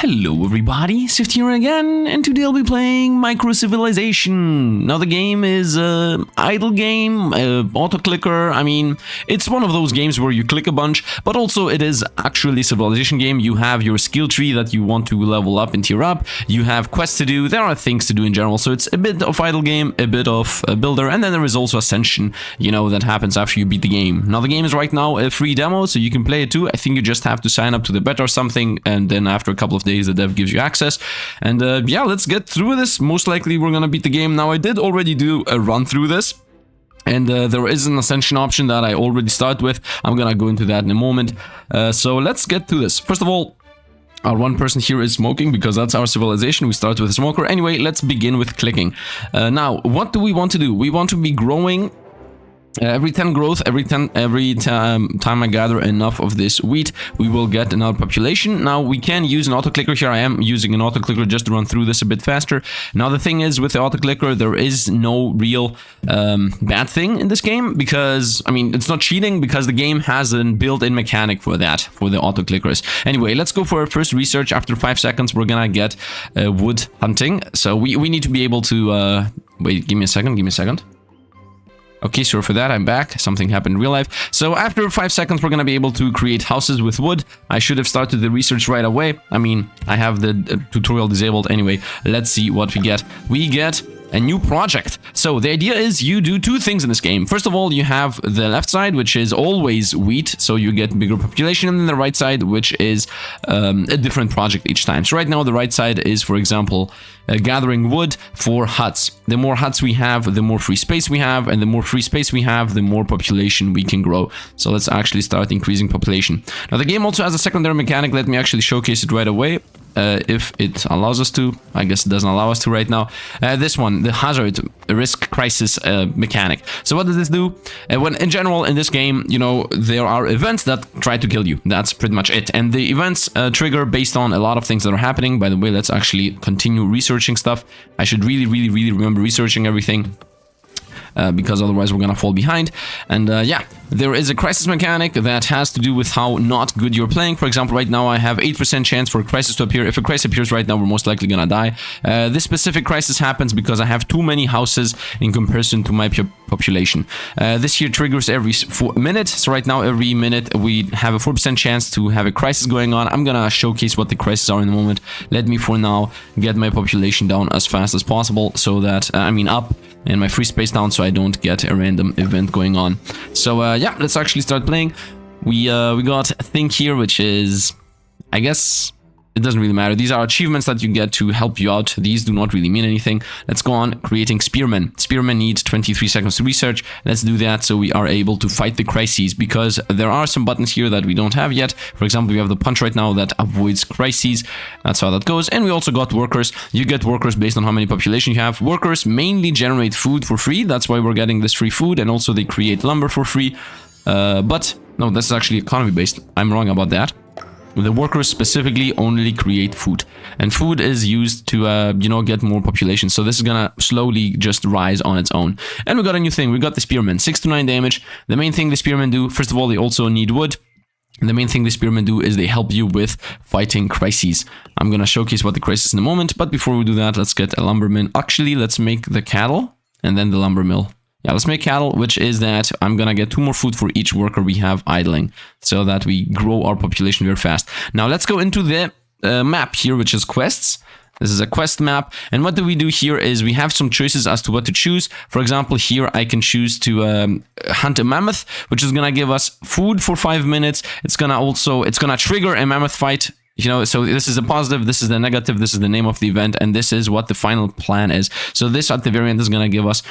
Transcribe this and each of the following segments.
Hello everybody, Sifd here again, and today I'll be playing Microcivilization. Now the game is idle game, auto-clicker. I mean, it's one of those games where you click a bunch, but also it is actually a civilization game. You have your skill tree that you want to level up and tier up. You have quests to do, there are things to do in general, so it's a bit of idle game, a bit of a builder, and then there is also ascension, you know, that happens after you beat the game. Now the game is right now a free demo, so you can play it too. I think you just have to sign up to the beta or something, and then after a couple of days the dev gives you access. And yeah, let's get through this. Most likely we're gonna beat the game. Now I did already do a run through this, and there is an ascension option that I already start with. I'm gonna go into that in a moment. So let's get to this. First of all, our one person here is smoking because that's our civilization. We start with a smoker. Anyway, let's begin with clicking. Now, what do we want to do? We want to be growing every 10 growth, every time I gather enough of this wheat, we will get another population. Now we can use an auto clicker here. I am using an auto clicker just to run through this a bit faster. Now the thing is, with the auto clicker, there is no real bad thing in this game, because I mean, it's not cheating, because the game has a built-in mechanic for that, for the auto clickers. Anyway, let's go for our first research. After 5 seconds we're gonna get wood hunting, so we need to be able to wait, give me a second. Okay, sorry for that, I'm back. Something happened in real life. So after 5 seconds, we're going to be able to create houses with wood. I should have started the research right away. I mean, I have the tutorial disabled. Anyway, let's see what we get. We get a new project. So the idea is you do two things in this game. First of all, you have the left side, which is always wheat, so you get bigger population, and then the right side, which is a different project each time. So right now the right side is, for example, gathering wood for huts. The more huts we have, the more free space we have, and the more free space we have, the more population we can grow. So let's actually start increasing population. Now the game also has a secondary mechanic. Let me actually showcase it right away. If it allows us to. I guess it doesn't allow us to right now. This one, the hazard risk crisis mechanic. So what does this do? When in general in this game, you know, there are events that try to kill you. That's pretty much it. And the events trigger based on a lot of things that are happening. By the way, let's actually continue researching stuff. I should really remember researching everything, because otherwise we're gonna fall behind. And yeah, there is a crisis mechanic that has to do with how not good you're playing. For example, right now I have 8% chance for a crisis to appear. If a crisis appears right now, we're most likely gonna die. This specific crisis happens because I have too many houses in comparison to my population. This here triggers every 4 minutes. So right now, every minute we have a 4% chance to have a crisis going on. I'm gonna showcase what the crises are in a moment. Let me for now get my population down as fast as possible, so that I mean up, and my free space down, so I don't get a random event going on. So yeah, let's actually start playing. We got a thing here, which is, I guess it doesn't really matter. These are achievements that you get to help you out. These do not really mean anything. Let's go on creating spearmen. Spearmen need 23 seconds to research. Let's do that so we are able to fight the crises, because there are some buttons here that we don't have yet. For example, we have the punch right now that avoids crises. That's how that goes. And we also got workers. You get workers based on how many population you have. Workers mainly generate food for free. That's why we're getting this free food. And also they create lumber for free. But no, this is actually economy based. I'm wrong about that. The workers specifically only create food, and food is used to, you know, get more population. So this is gonna slowly just rise on its own. And we got a new thing. We got the spearmen, 6 to 9 damage. The main thing the spearmen do, first of all, they also need wood. And the main thing the spearmen do is they help you with fighting crises. I'm gonna showcase what the crisis in a moment, but before we do that, let's get a lumberman. Actually, let's make the cattle and then the lumber mill. Yeah, let's make cattle, which is that I'm gonna get 2 more food for each worker we have idling, so that we grow our population very fast. Now let's go into the map here, which is quests. This is a quest map, and what do we do here is we have some choices as to what to choose. For example, here I can choose to hunt a mammoth, which is gonna give us food for 5 minutes. It's gonna trigger a mammoth fight. You know, so this is a positive, this is the negative, this is the name of the event, and this is what the final plan is. So this at the very end is going to give us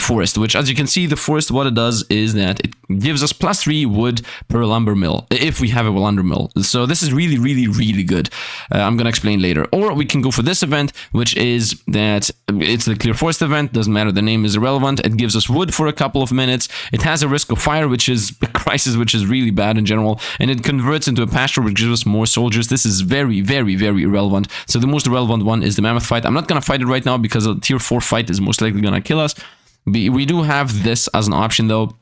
forest, which, as you can see, the forest, what it does is that it gives us +3 wood per lumber mill, if we have a lumber mill. So this is really good. I'm going to explain later. Or we can go for this event, which is that it's the clear forest event, doesn't matter, the name is irrelevant. It gives us wood for a couple of minutes. It has a risk of fire, which is a crisis, which is really bad in general, and it converts into a pasture, which gives us more soldiers. This is very irrelevant. So the most relevant one is the mammoth fight. I'm not gonna fight it right now because a tier 4 fight is most likely gonna kill us. We do have this as an option though.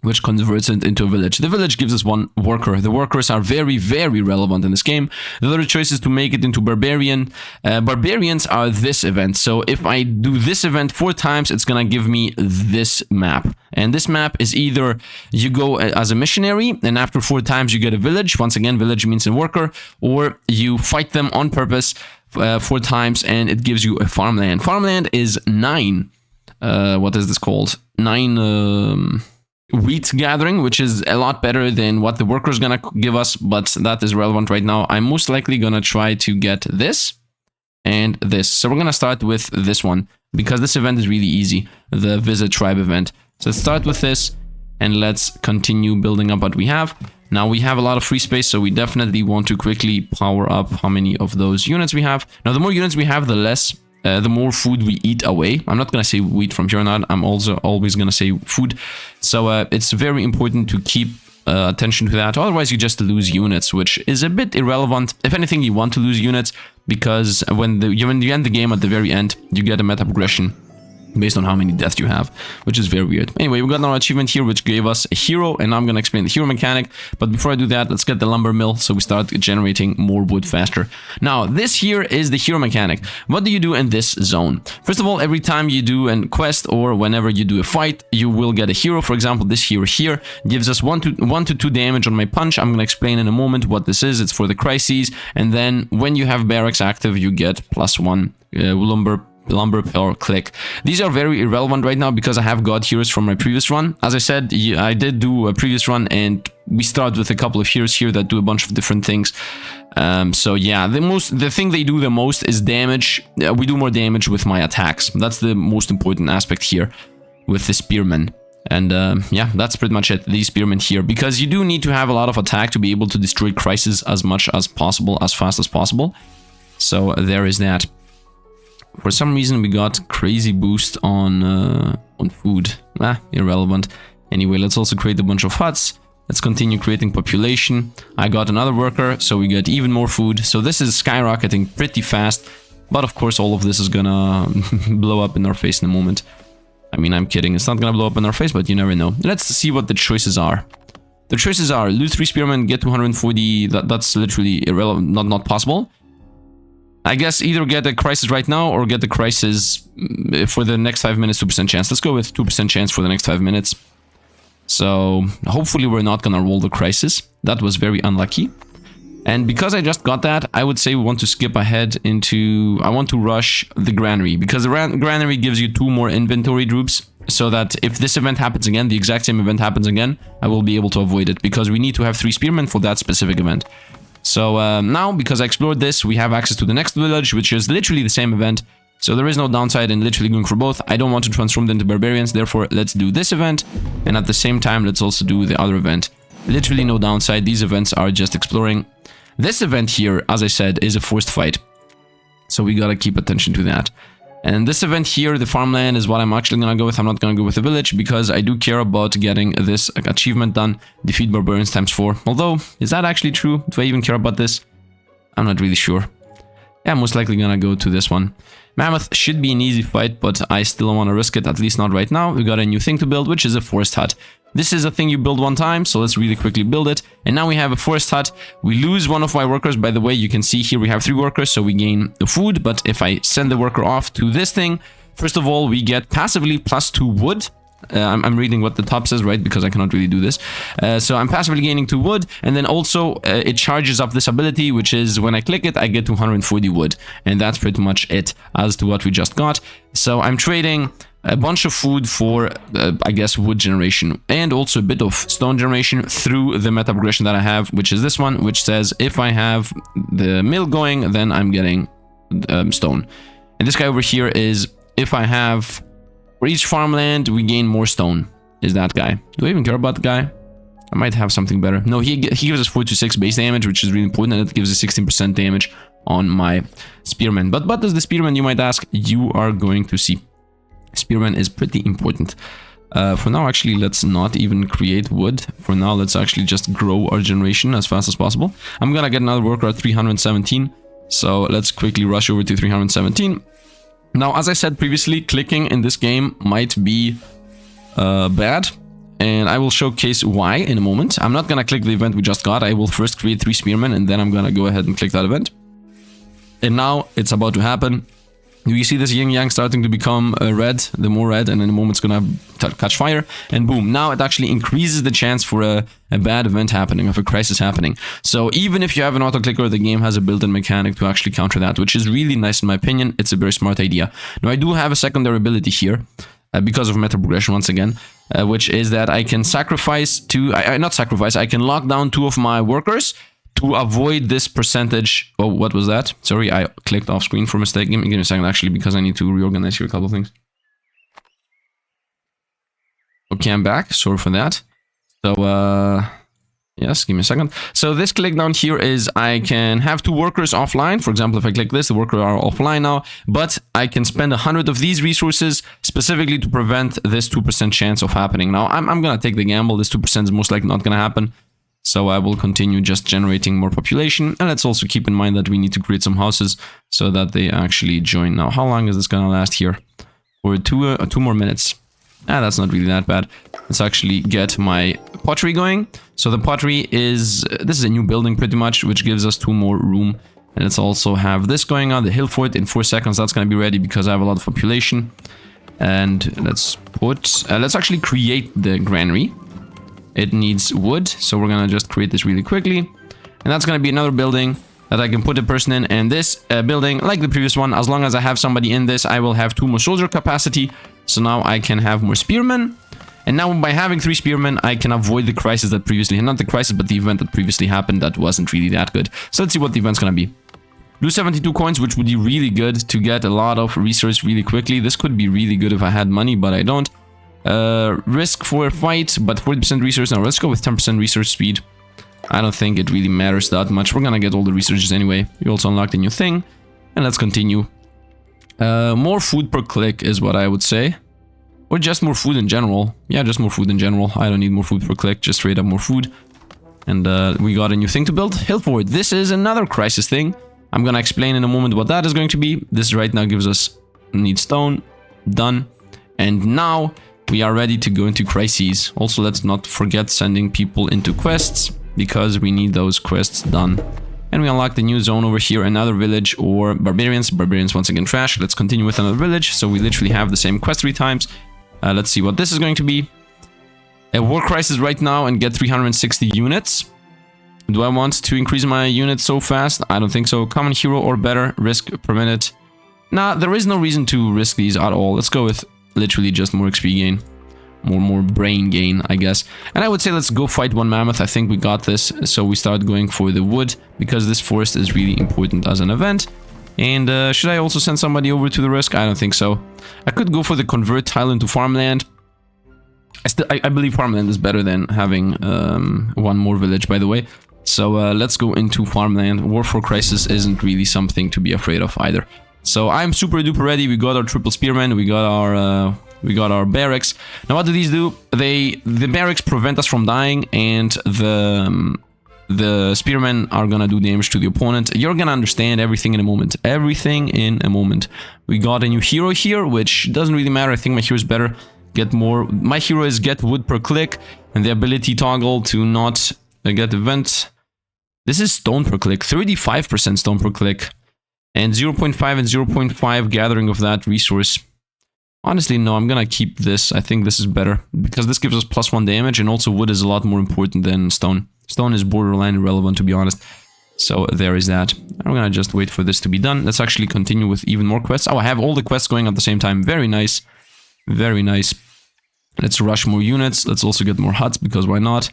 which converts it into a village. The village gives us one worker. The workers are very, very relevant in this game. The other choice is to make it into barbarian. Barbarians are this event. So if I do this event 4 times, it's gonna give me this map. And this map is either you go as a missionary, and after 4 times you get a village. Once again, village means a worker. Or you fight them on purpose 4 times, and it gives you a farmland. Farmland is 9. What is this called? 9... wheat gathering, which is a lot better than what the worker's gonna give us, but that is relevant right now. I'm most likely gonna try to get this and this. So we're gonna start with this one, because this event is really easy, the Visit Tribe event. So let's start with this, and let's continue building up what we have. Now we have a lot of free space, so we definitely want to quickly power up how many of those units we have. Now the more units we have, the less the more food we eat away. I'm not going to say wheat from here on out. I'm also always going to say food. So it's very important to keep attention to that. Otherwise, you just lose units, which is a bit irrelevant. If anything, you want to lose units because when you end the game at the very end, you get a meta progression based on how many deaths you have, which is very weird. Anyway, we got another achievement here, which gave us a hero, and I'm going to explain the hero mechanic. But before I do that, let's get the lumber mill so we start generating more wood faster. Now, this here is the hero mechanic. What do you do in this zone? First of all, every time you do a quest or whenever you do a fight, you will get a hero. For example, this hero here gives us 1 to 2 damage on my punch. I'm going to explain in a moment what this is. It's for the crises. And then when you have barracks active, you get +1 lumber per click. These are very irrelevant right now because I have got heroes from my previous run. As I said, I did do a previous run, and we start with a couple of heroes here that do a bunch of different things. So yeah, the thing they do the most is damage. We do more damage with my attacks. That's the most important aspect here with the spearmen. And yeah, that's pretty much it, these spearmen here, because you do need to have a lot of attack to be able to destroy crisis as much as possible, as fast as possible. So there is that. For some reason, we got crazy boost on food. Irrelevant. Anyway, let's also create a bunch of huts. Let's continue creating population. I got another worker, so we get even more food. So this is skyrocketing pretty fast. But of course, all of this is gonna blow up in our face in a moment. I mean, I'm kidding. It's not gonna blow up in our face, but you never know. Let's see what the choices are. The choices are lose 3 spearmen, get 240. That's literally irrelevant, not possible. I guess either get a crisis right now or get the crisis for the next 5 minutes, 2% chance. Let's go with 2% chance for the next 5 minutes. So hopefully we're not gonna roll the crisis. That was very unlucky. And because I just got that, I would say we want to skip ahead into... I want to rush the granary, because the granary gives you 2 more inventory groups, so that if this event happens again, the exact same event happens again, I will be able to avoid it, because we need to have 3 spearmen for that specific event. So now, because I explored this, we have access to the next village, which is literally the same event. So there is no downside in literally going for both. I don't want to transform them into barbarians, therefore let's do this event. And at the same time, let's also do the other event. Literally no downside, these events are just exploring. This event here, as I said, is a forced fight. So we gotta keep attention to that. And this event here, the farmland, is what I'm actually gonna go with. I'm not gonna go with the village, because I do care about getting this achievement done. Defeat barbarians ×4. Although, is that actually true? Do I even care about this? I'm not really sure. Yeah, I'm most likely gonna go to this one. Mammoth should be an easy fight, but I still don't want to risk it, at least not right now. We got a new thing to build, which is a forest hut. This is a thing you build one time, so let's really quickly build it. And now we have a forest hut. We lose one of my workers, by the way. You can see here we have 3 workers, so we gain the food. But if I send the worker off to this thing, first of all, we get passively +2 wood. I'm reading what the top says, right? Because I cannot really do this. So I'm passively gaining 2 wood. And then also it charges up this ability, which is when I click it, I get 240 wood. And that's pretty much it as to what we just got. So I'm trading a bunch of food for, I guess, wood generation. And also a bit of stone generation through the meta progression that I have, which is this one, which says if I have the mill going, then I'm getting stone. And this guy over here is if I have... For each farmland, we gain more stone. Is that guy. Do I even care about the guy? I might have something better. No, he gives us 4 to 6 base damage, which is really important, and it gives us 16% damage on my spearman. But what does the spearman, you might ask? You are going to see. Spearman is pretty important. For now, actually, let's not even create wood. For now, let's actually just grow our generation as fast as possible. I'm gonna get another worker at 317. So let's quickly rush over to 317. Now, as I said previously, clicking in this game might be bad. and I will showcase why in a moment. I'm not gonna click the event we just got. I will first create 3 spearmen, and then I'm gonna go ahead and click that event. And now it's about to happen. Do you see this yin yang starting to become red, the more red, and in a moment it's gonna catch fire, and boom, now it actually increases the chance for a bad event happening, of a crisis happening. So even if you have an auto clicker, the game has a built-in mechanic to actually counter that, which is really nice in my opinion. It's a very smart idea. Now I do have a secondary ability here, because of meta progression once again, which is that I can sacrifice two, not sacrifice, I can lock down 2 of my workers to avoid this percentage. Oh, what was that? Sorry, I clicked off screen for mistake. Give me a second actually, because I need to reorganize here a couple of things. Okay, I'm back. Sorry for that. So, yes, give me a second. So this click down here is I can have 2 workers offline. For example, if I click this, the workers are offline now, but I can spend 100 of these resources specifically to prevent this 2% chance of happening. Now, I'm gonna take the gamble. This 2% is most likely not gonna happen. So I will continue just generating more population. And let's also keep in mind that we need to create some houses so that they actually join. Now, how long is this gonna last here? For 2 more minutes. That's not really that bad. Let's actually get my pottery going. So the pottery is, this is a new building pretty much, which gives us 2 more room. And let's also have this going on, the hill fort. In 4 seconds, that's gonna be ready because I have a lot of population. And let's actually create the granary. It needs wood, so we're gonna just create this really quickly. And that's gonna be another building that I can put a person in. And this building, like the previous one, as long as I have somebody in this, I will have 2 more soldier capacity. So now I can have more spearmen. And now by having 3 spearmen, I can avoid the crisis that previously, not the crisis, but the event that previously happened that wasn't really that good. So let's see what the event's gonna be. Lose 72 coins, which would be really good to get a lot of research really quickly. This could be really good if I had money, but I don't. Risk for a fight, but 40% research. Now let's go with 10% research speed. I don't think it really matters that much. We're gonna get all the researches anyway. You also unlocked a new thing. And let's continue. More food per click is what I would say. Or just more food in general. Yeah, just more food in general. I don't need more food per click, just straight up more food. And we got a new thing to build. Hill fort. This is another crisis thing. I'm gonna explain in a moment what that is going to be. This right now gives us need stone. Done. And now we are ready to go into crises. Also, let's not forget sending people into quests, because we need those quests done. And we unlocked a new zone over here, another village or barbarians. Barbarians once again trash. Let's continue with another village. So we literally have the same quest 3 times. Let's see what this is going to be. A war crisis right now and get 360 units. Do I want to increase my units so fast? I don't think so. Common hero or better. Risk per minute. Nah, there is no reason to risk these at all. Let's go with literally just more XP gain. More brain gain, I guess. And I would say let's go fight 1 mammoth. I think we got this. So we start going for the wood, because this forest is really important as an event. And should I also send somebody over to the risk? I don't think so. I could go for the convert tile into farmland. I believe farmland is better than having 1 more village, by the way. So let's go into farmland. War for crisis isn't really something to be afraid of either. So I'm super duper ready. We got our triple spearmen. We got our barracks. Now what do these do? The barracks prevent us from dying, and the spearmen are gonna do damage to the opponent. You're gonna understand everything in a moment. Everything in a moment. We got a new hero here, which doesn't really matter. I think my hero is better. Get more. My hero is get wood per click, and the ability toggle to not get event. This is stone per click. 35% stone per click. And 0.5 and 0.5 gathering of that resource. Honestly, no, I'm gonna keep this. I think this is better, because this gives us +1 damage, and also wood is a lot more important than stone. Stone is borderline irrelevant, to be honest. So there is that. I'm gonna just wait for this to be done. Let's actually continue with even more quests. Oh, I have all the quests going at the same time. Very nice. Very nice. Let's rush more units. Let's also get more huts, because why not?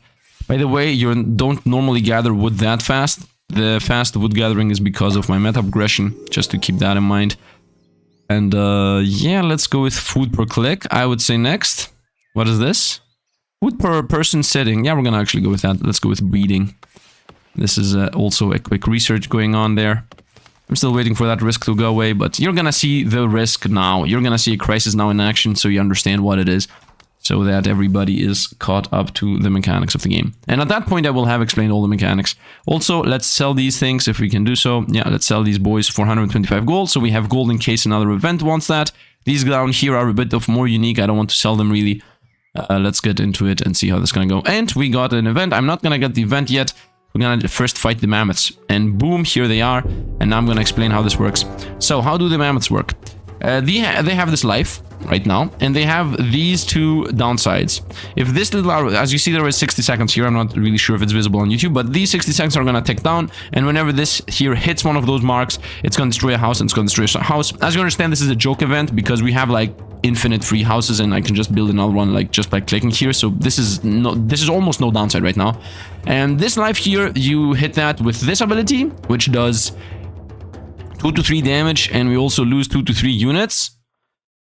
By the way, you don't normally gather wood that fast. The fast wood gathering is because of my meta progression, just to keep that in mind. And yeah, let's go with food per click, I would say next. What is this? Food per person sitting. Yeah, we're gonna actually go with that. Let's go with breeding. This is also a quick research going on there. I'm still waiting for that risk to go away, but you're gonna see the risk now. You're gonna see a crisis now in action, so you understand what it is, so that everybody is caught up to the mechanics of the game. And at that point, I will have explained all the mechanics. Also, let's sell these things if we can do so. Yeah, let's sell these boys for 125 gold. So we have gold in case another event wants that. These down here are a bit of more unique. I don't want to sell them really. Let's get into it and see how this is gonna go. And we got an event. I'm not gonna get the event yet. We're gonna first fight the Mammoths. And boom, here they are. And now I'm gonna explain how this works. So how do the Mammoths work? They have this life right now, and they have these two downsides. If this little arrow, as you see, there is 60 seconds here. I'm not really sure if it's visible on YouTube, but these 60 seconds are gonna tick down, and whenever this here hits one of those marks, it's gonna destroy a house, and it's gonna destroy a house. As you understand, this is a joke event because we have like infinite free houses, and I can just build another one like just by clicking here. So this is almost no downside right now. And this life here, you hit that with this ability, which does 2 to 3 damage, and we also lose 2 to 3 units.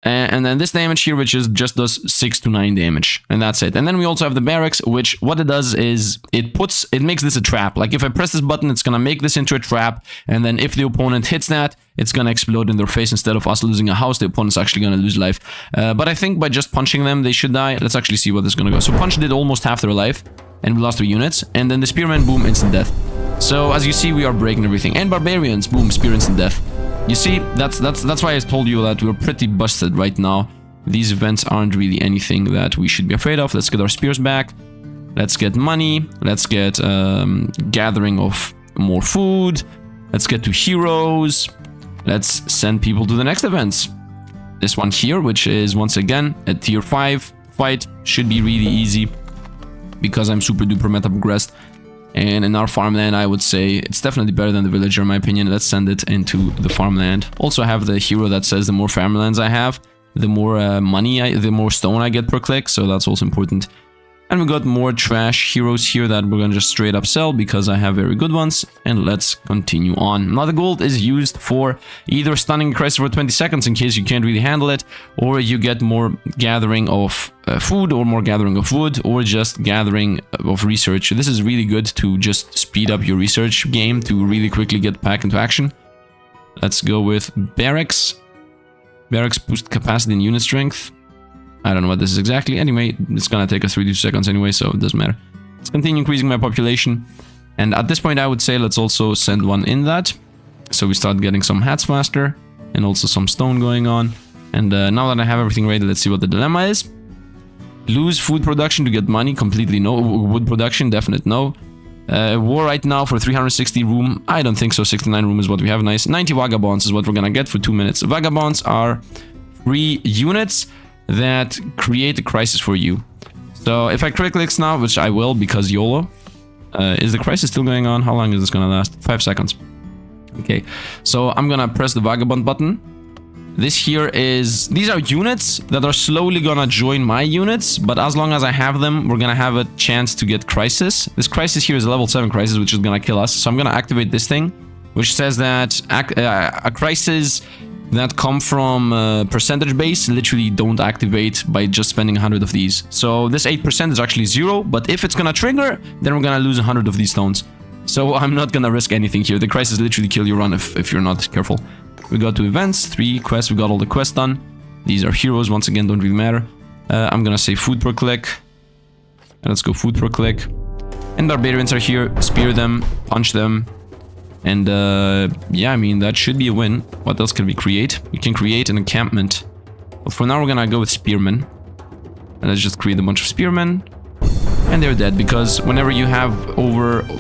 And then this damage here, which is just does 6 to 9 damage, and that's it. And then we also have the barracks, which what it does is it makes this a trap. Like if I press this button, it's gonna make this into a trap, and then if the opponent hits that, it's gonna explode in their face. Instead of us losing a house, the opponent's actually gonna lose life. But I think by just punching them, they should die. Let's actually see what this is gonna go. So punch did almost half their life, and we lost 3 units. And then the spearman, boom, instant death. So as you see, we are breaking everything. And barbarians, boom, spear instant death. You see, that's why I told you that we're pretty busted right now. These events aren't really anything that we should be afraid of. Let's get our spears back. Let's get money. Let's get gathering of more food. Let's get to heroes. Let's send people to the next events. This one here, which is once again a tier 5 fight, should be really easy because I'm super duper meta progressed. And in our farmland, I would say it's definitely better than the villager, in my opinion. Let's send it into the farmland. Also have the hero that says the more farmlands I have, the more the more stone I get per click. So that's also important. And we got more trash heroes here that we're gonna just straight up sell because I have very good ones. And let's continue on. Now the gold is used for either stunning a crisis for 20 seconds in case you can't really handle it, or you get more gathering of food, or more gathering of wood, or just gathering of research. This is really good to just speed up your research game to really quickly get back into action. Let's go with barracks. Barracks boost capacity and unit strength. I don't know what this is exactly. Anyway, it's gonna take us 32 seconds anyway, so it doesn't matter. Let's continue increasing my population. And at this point, I would say let's also send one in that. So we start getting some hats faster, and also some stone going on. And now that I have everything ready, let's see what the dilemma is. Lose food production to get money, completely no. Wood production, definite no. War right now for 360 room. I don't think so. 69 room is what we have. Nice. 90 vagabonds is what we're gonna get for 2 minutes. Vagabonds are free units that create a crisis for you. So if I click clicks now, which I will because YOLO, is the crisis still going on? How long is this gonna last? 5 seconds. Okay, so I'm gonna press the vagabond button. This here is, these are units that are slowly gonna join my units, but as long as I have them, we're gonna have a chance to get crisis. This crisis here is a level 7 crisis, which is gonna kill us. So I'm gonna activate this thing, which says that a crisis that come from percentage base literally don't activate by just spending 100 of these. So this 8% is actually 0, but if it's gonna trigger, then we're gonna lose 100 of these stones. So I'm not gonna risk anything here. The crisis literally kill your run if you're not careful. We got 2 events, 3 quests, we got all the quests done. These are heroes, once again, don't really matter. I'm gonna say food per click. Let's go food per click. And barbarians are here, spear them, punch them. And yeah, I mean, that should be a win. What else can we create? We can create an encampment. But for now, we're gonna go with spearmen. And let's just create a bunch of spearmen. And they're dead, because whenever you have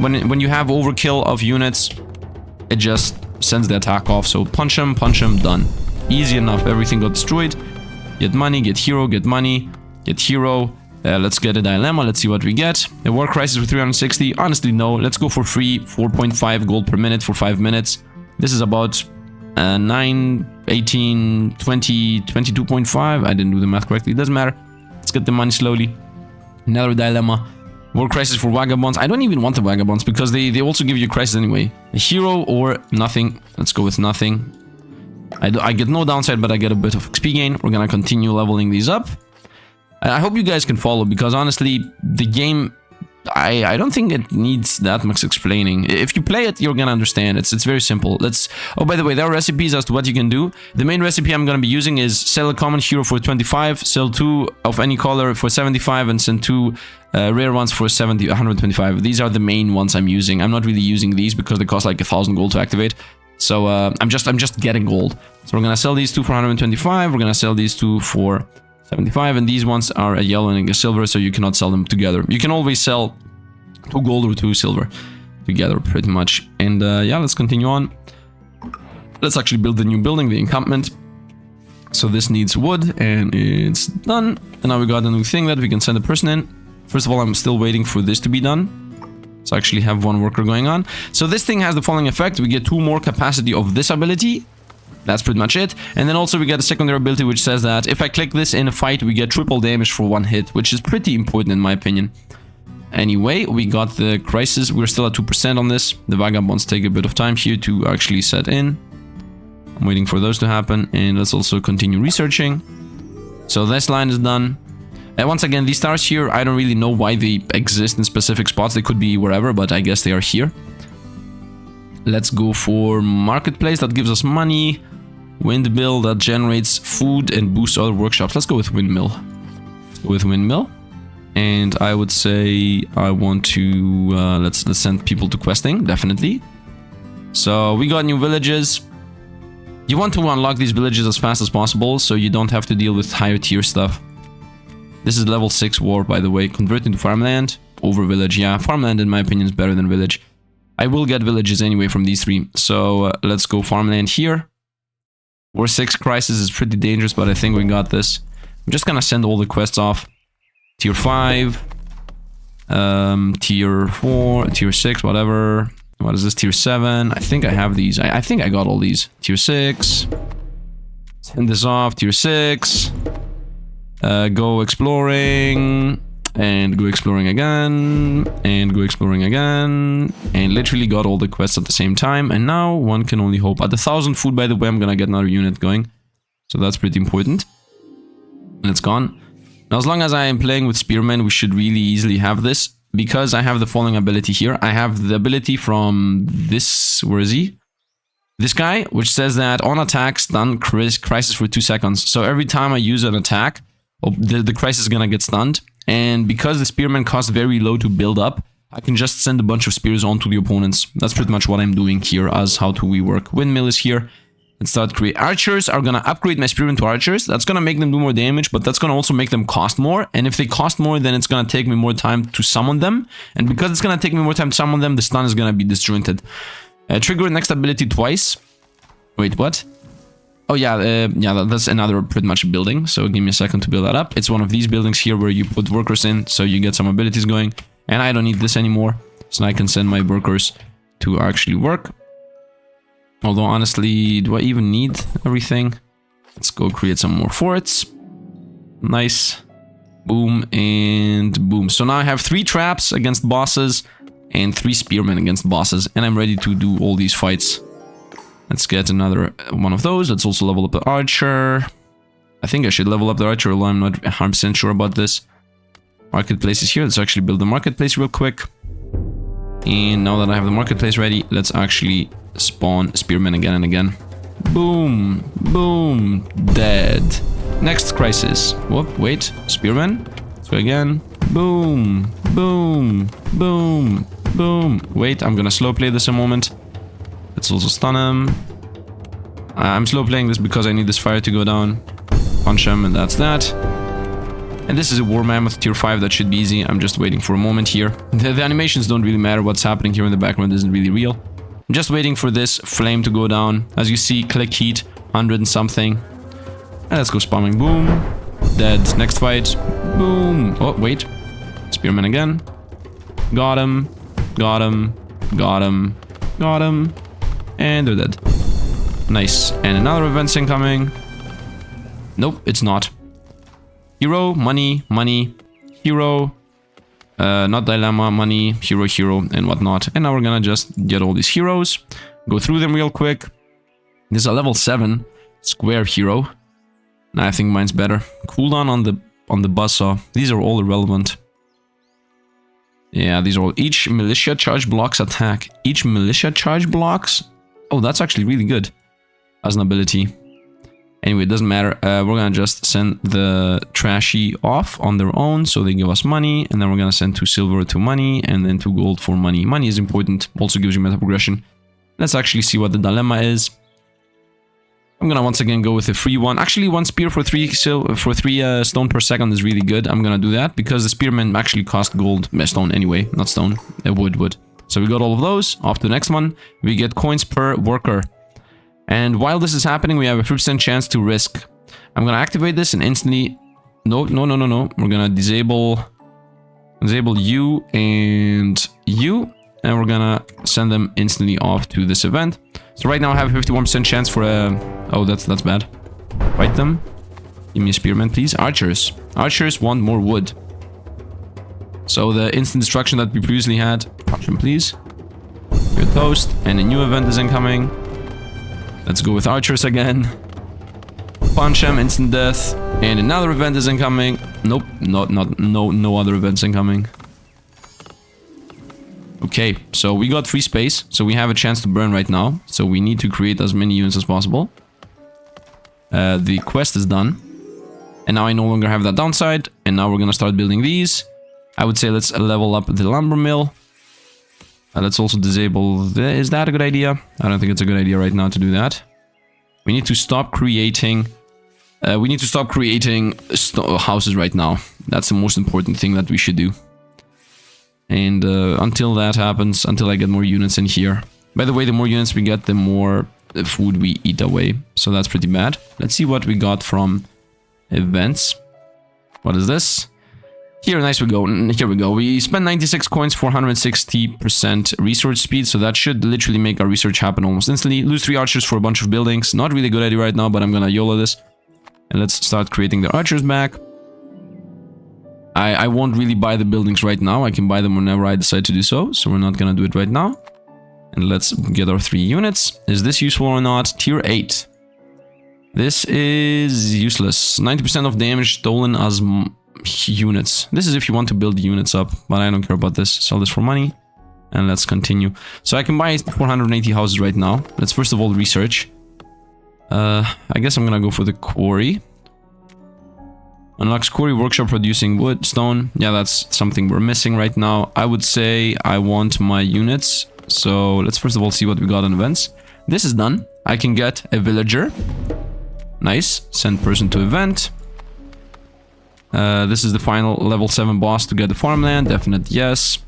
when you have overkill of units, it just sends the attack off. So punch them, done. Easy enough, everything got destroyed. Get money, get hero, get money, get hero. Let's get a dilemma, let's see what we get. A war crisis for 360, honestly no. Let's go for free, 4.5 gold per minute for 5 minutes. This is about 9, 18, 20, 22.5. I didn't do the math correctly, it doesn't matter. Let's get the money slowly. Another dilemma. War crisis for vagabonds. I don't even want the vagabonds because they also give you crisis anyway. A hero or nothing. Let's go with nothing. I get no downside, but I get a bit of XP gain. We're gonna continue leveling these up. I hope you guys can follow, because honestly, the game, I don't think it needs that much explaining. If you play it, you're gonna understand. It's very simple. Oh, by the way, there are recipes as to what you can do. The main recipe I'm gonna be using is sell a common hero for 25, sell 2 of any color for 75, and send 2 rare ones for 125. These are the main ones I'm using. I'm not really using these because they cost like 1,000 gold to activate. So I'm just getting gold. So we're gonna sell these 2 for 125. We're gonna sell these 2 for 75, and these ones are a yellow and a silver, so you cannot sell them together. You can always sell 2 gold or 2 silver together, pretty much. And yeah, let's continue on. Let's actually build the new building, the encampment. So this needs wood, and it's done. And now we got a new thing that we can send a person in. First of all, I'm still waiting for this to be done. So I actually have 1 worker going on. So this thing has the following effect. We get 2 more capacity of this ability. That's pretty much it. And then also we get a secondary ability which says that if I click this in a fight, we get triple damage for 1 hit, which is pretty important in my opinion. Anyway, we got the crisis. We're still at 2% on this. The vagabonds take a bit of time here to actually set in. I'm waiting for those to happen. And let's also continue researching. So this line is done. And once again, these stars here, I don't really know why they exist in specific spots. They could be wherever, but I guess they are here. Let's go for marketplace. That gives us money. Windmill, that generates food and boosts other workshops. Let's go with windmill. Let's go with windmill. And I would say I want to let's send people to questing, definitely. So we got new villages. You want to unlock these villages as fast as possible, so you don't have to deal with higher tier stuff. This is level 6 war, by the way. Convert into farmland over village. Yeah, farmland in my opinion is better than village. I will get villages anyway from these 3. So let's go farmland here. War 6 crisis is pretty dangerous, but I think we got this. I'm just gonna send all the quests off. Tier 5, tier 4, tier 6, whatever. What is this? Tier 7. I think I have these. I think I got all these. Tier 6. Send this off. Tier 6. Go exploring. And go exploring again. And go exploring again. And literally got all the quests at the same time. And now one can only hope. At 1,000 food, by the way, I'm gonna get another unit going. So that's pretty important. And it's gone. Now, as long as I am playing with spearmen, we should really easily have this. Because I have the following ability here. I have the ability from this... Where is he? This guy, which says that on attack, stun crisis for 2 seconds. So every time I use an attack, the crisis is gonna get stunned. And because the spearmen cost very low to build up, I can just send a bunch of spears onto the opponents. That's pretty much what I'm doing here as how do we work. Windmill is here. And start create. Archers are gonna upgrade my spearmen to archers. That's gonna make them do more damage, but that's gonna also make them cost more. And if they cost more, then it's gonna take me more time to summon them. And because it's gonna take me more time to summon them, the stun is gonna be disjointed. Trigger next ability twice. Wait, what? Oh yeah, that's another pretty much building. So give me a second to build that up. It's one of these buildings here where you put workers in, so you get some abilities going. And I don't need this anymore, so now I can send my workers to actually work. Although honestly, do I even need everything? Let's go create some more forts. Nice. Boom and boom. So now I have 3 traps against bosses and 3 spearmen against bosses, and I'm ready to do all these fights. Let's get another one of those. Let's also level up the archer. I think I should level up the archer, although I'm not 100% sure about this. Marketplace is here. Let's actually build the marketplace real quick. And now that I have the marketplace ready, let's actually spawn spearmen again and again. Boom. Boom. Dead. Next crisis. Whoop, wait. Spearmen. Let's go again. Boom. Boom. Boom. Boom. Wait, I'm gonna slow play this a moment. Let's also stun him. I'm slow playing this because I need this fire to go down. Punch him, and that's that. And this is a War Mammoth tier 5, that should be easy. I'm just waiting for a moment here. The animations don't really matter. What's happening here in the background isn't really real. I'm just waiting for this flame to go down. As you see, click heat, 100 and something. And let's go spamming. Boom. Dead. Next fight. Boom. Oh, wait. Spearman again. Got him. Got him. Got him. Got him. And they're dead. Nice. And another event's incoming. Nope, it's not. Hero, money, money, hero, not dilemma, money, hero, hero, and whatnot. And now we're gonna just get all these heroes, go through them real quick. This is a level 7 square hero. Nah, I think mine's better. Cooldown on the buzzsaw. These are all irrelevant. Yeah, these are all. Each militia charge blocks attack. Each militia charge blocks. Oh, that's actually really good as an ability. Anyway, it doesn't matter. We're gonna just send the trashy off on their own, so they give us money, and then we're gonna send 2 silver to money, and then 2 gold for money. Money is important, also gives you meta progression. Let's actually see what the dilemma is. I'm gonna once again go with the free one. Actually, 1 spear for 3 stone per second is really good. I'm gonna do that because the spearmen actually cost gold. Stone anyway, not stone. Wood. So we got all of those. Off to the next one. We get coins per worker. And while this is happening, we have a 50% chance to risk. I'm gonna activate this and instantly... No. We're gonna disable you and you. And we're gonna send them instantly off to this event. So right now I have a 51% chance for a... Oh, that's bad. Fight them. Give me a spearman, please. Archers. Archers want more wood. So the instant destruction that we previously had. Punch them, please. Good toast. And a new event is incoming. Let's go with archers again. Punch them, instant death. And another event is incoming. Nope, no other events incoming. Okay, so we got free space, so we have a chance to burn right now. So we need to create as many units as possible. The quest is done. And now I no longer have that downside. And now we're gonna start building these. I would say let's level up the lumber mill. Let's also disable... Is that a good idea? I don't think it's a good idea right now to do that. We need to stop creating... houses right now. That's the most important thing that we should do. And until that happens, until I get more units in here. By the way, the more units we get, the more food we eat away. So that's pretty bad. Let's see what we got from events. What is this? Here, nice we go. Here we go. We spent 96 coins for 160% research speed. So that should literally make our research happen almost instantly. Lose 3 archers for a bunch of buildings. Not really a good idea right now, but I'm gonna YOLO this. And let's start creating the archers back. I won't really buy the buildings right now. I can buy them whenever I decide to do so. So we're not gonna do it right now. And let's get our 3 units. Is this useful or not? Tier 8. This is useless. 90% of damage stolen as units. This is if you want to build units up, but I don't care about this. Sell this for money. And let's continue. So I can buy 480 houses right now. Let's first of all research. I guess I'm gonna go for the quarry. Unlocks quarry workshop producing wood, stone. Yeah, that's something we're missing right now. I would say I want my units. So let's first of all see what we got in events. This is done. I can get a villager. Nice. Send person to event. This is the final level 7 boss to get the farmland. Definite yes.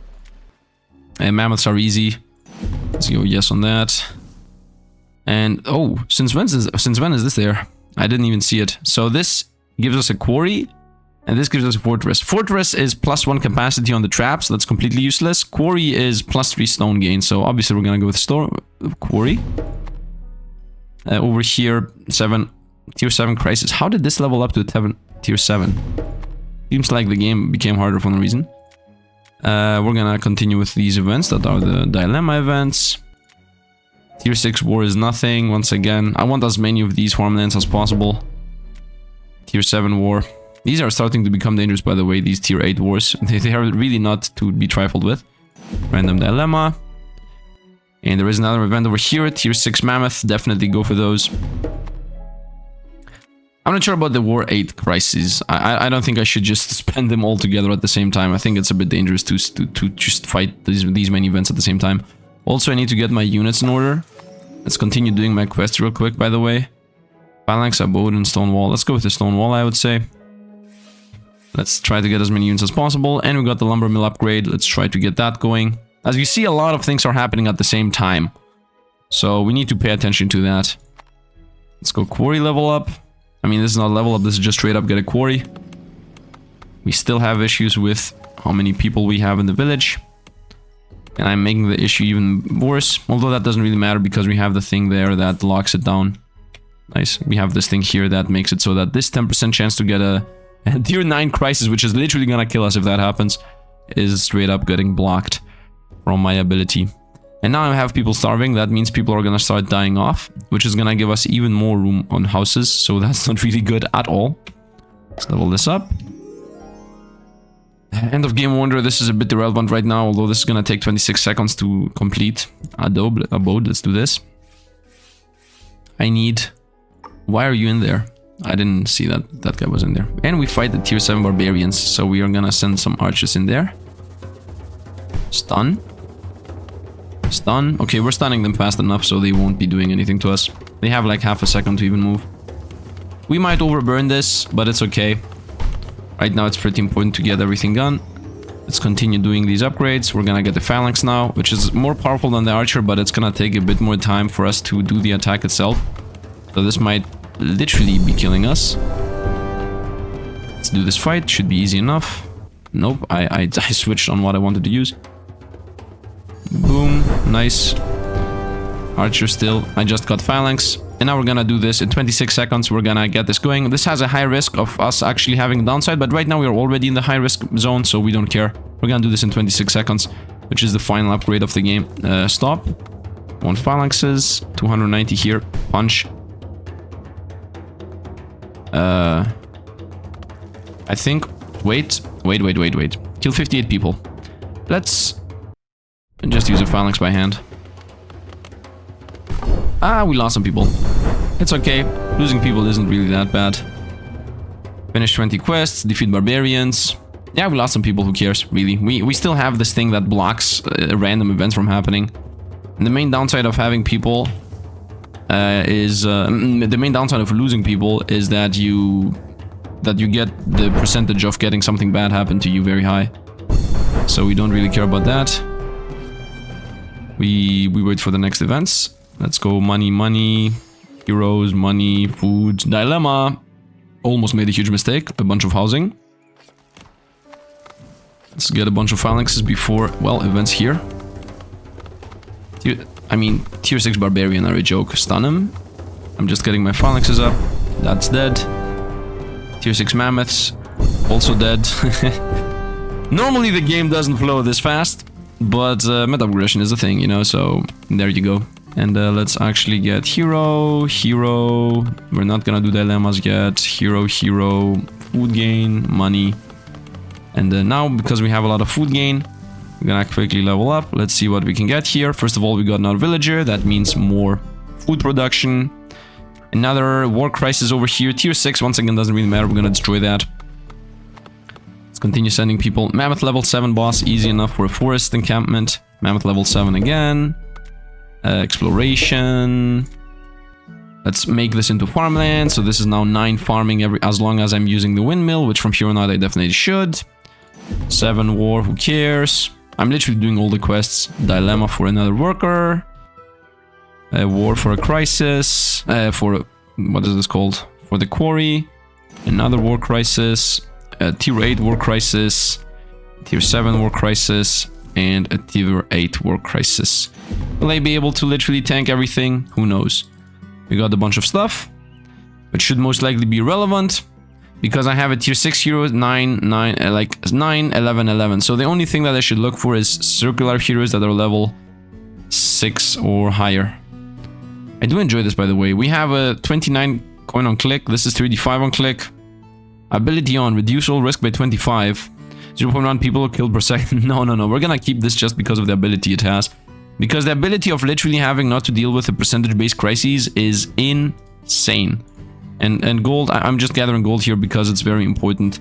And mammoths are easy. Let's go yes on that. And oh, since when is this there? I didn't even see it. So this gives us a quarry, and this gives us a fortress. Fortress is +1 capacity on the traps. That's completely useless. Quarry is +3 stone gain. So obviously we're gonna go with quarry. Over here, tier 7 crisis. How did this level up to tier 7? Seems like the game became harder for no reason. We're gonna continue with these events that are the dilemma events. Tier 6 war is nothing. Once again, I want as many of these farmlands as possible. Tier 7 war. These are starting to become dangerous, by the way, these tier 8 wars. They are really not to be trifled with. Random dilemma. And there is another event over here. Tier 6 mammoth. Definitely go for those. I'm not sure about the war 8 crises. I don't think I should just spend them all together at the same time. I think it's a bit dangerous to just fight these many events at the same time. Also, I need to get my units in order. Let's continue doing my quest real quick, by the way. Phalanx, abode, and stone wall. Let's go with the stone wall, I would say. Let's try to get as many units as possible. And we got the lumber mill upgrade. Let's try to get that going. As you see, a lot of things are happening at the same time. So we need to pay attention to that. Let's go quarry level up. I mean, this is not level up. This is just straight up get a quarry. We still have issues with how many people we have in the village. And I'm making the issue even worse. Although that doesn't really matter because we have the thing there that locks it down. Nice. We have this thing here that makes it so that this 10% chance to get a tier 9 crisis, which is literally gonna kill us if that happens, is straight up getting blocked from my ability. And now I have people starving. That means people are gonna start dying off, which is gonna give us even more room on houses. So that's not really good at all. Let's level this up. End of game wonder. This is a bit irrelevant right now, although this is gonna take 26 seconds to complete. Abode, let's do this. I need... Why are you in there? I didn't see that that guy was in there. And we fight the tier 7 barbarians, so we are gonna send some archers in there. Stun. Stun. Okay, we're stunning them fast enough so they won't be doing anything to us. They have like half a second to even move. We might overburn this, but it's okay. Right now it's pretty important to get everything done. Let's continue doing these upgrades. We're gonna get the phalanx now, which is more powerful than the archer, but it's gonna take a bit more time for us to do the attack itself. So this might literally be killing us. Let's do this fight. Should be easy enough. Nope, I switched on what I wanted to use. Boom, nice. Archer still. I just got phalanx. And now we're gonna do this in 26 seconds. We're gonna get this going. This has a high risk of us actually having a downside, but right now we are already in the high risk zone, so we don't care. We're gonna do this in 26 seconds, which is the final upgrade of the game. Stop. 1 phalanxes. 290 here. Punch. I think... Wait. Kill 58 people. Let's just use a phalanx by hand. Ah, we lost some people. It's okay. Losing people isn't really that bad. Finish 20 quests. Defeat barbarians. Yeah, we lost some people. Who cares, really? We still have this thing that blocks random events from happening. And the main downside of having people the main downside of losing people is that you get the percentage of getting something bad happen to you very high. So we don't really care about that. We wait for the next events. Let's go money, heroes, money, food, dilemma. Almost made a huge mistake. A bunch of housing. Let's get a bunch of phalanxes before, well, events here. I mean, tier 6 barbarian are a joke. Stun him. I'm just getting my phalanxes up. That's dead. Tier 6 mammoths. Also dead. Normally the game doesn't flow this fast. But meta progression is a thing, you know, so there you go. And let's actually get hero. We're not gonna do dilemmas yet. Hero, food gain, money. And now, because we have a lot of food gain, we're gonna quickly level up. Let's see what we can get here. First of all, we got another villager. That means more food production. Another war crisis over here. Tier 6, once again, doesn't really matter. We're gonna destroy that. Let's continue sending people. Mammoth level 7 boss, easy enough for a forest encampment. Mammoth level 7 again. Exploration. Let's make this into farmland. So this is now 9 farming as long as I'm using the windmill, which from here on out I definitely should. 7 war, who cares? I'm literally doing all the quests. Dilemma for another worker. War for a crisis. What is this called? For the quarry. Another war crisis. Tier 8 war crisis. Tier 7 war crisis. And a tier 8 war crisis. Will I be able to literally tank everything? Who knows? We got a bunch of stuff, which should most likely be relevant, because I have a tier 6 hero, 9, 11, 11. So the only thing that I should look for is circular heroes that are level 6 or higher. I do enjoy this, by the way. We have a 29 coin on click. This is 35 on click. Ability on, reduce all risk by 25. 0.1 people killed per second. No. We're gonna keep this just because of the ability it has. Because the ability of literally having not to deal with the percentage-based crises is insane. And gold, I'm just gathering gold here because it's very important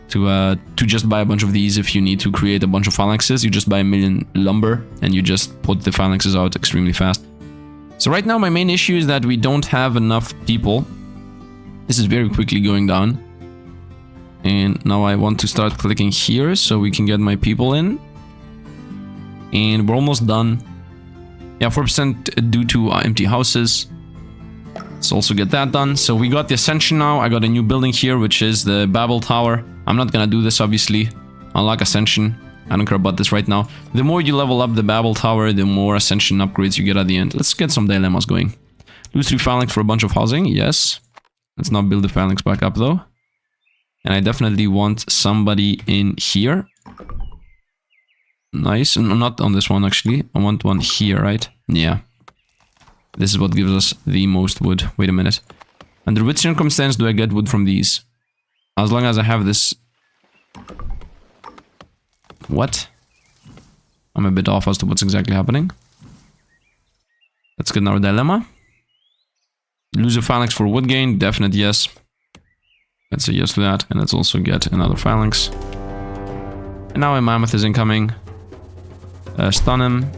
to just buy a bunch of these if you need to create a bunch of phalanxes. You just buy a million lumber and you just put the phalanxes out extremely fast. So right now my main issue is that we don't have enough people. This is very quickly going down. And now I want to start clicking here so we can get my people in. And we're almost done. Yeah, 4% due to empty houses. Let's also get that done. So we got the Ascension now. I got a new building here, which is the Babel Tower. I'm not gonna do this, obviously. Unlock Ascension. I don't care about this right now. The more you level up the Babel Tower, the more Ascension upgrades you get at the end. Let's get some dilemmas going. Lose 3 phalanx for a bunch of housing. Yes. Let's not build the phalanx back up, though. And I definitely want somebody in here. Nice. No, not on this one, actually. I want one here, right? Yeah. This is what gives us the most wood. Wait a minute. Under which circumstance do I get wood from these? As long as I have this... What? I'm a bit off as to what's exactly happening. Let's get our dilemma. Lose a phalanx for wood gain. Definite yes. Let's say yes to that. And let's also get another phalanx. And now a mammoth is incoming. Stun him.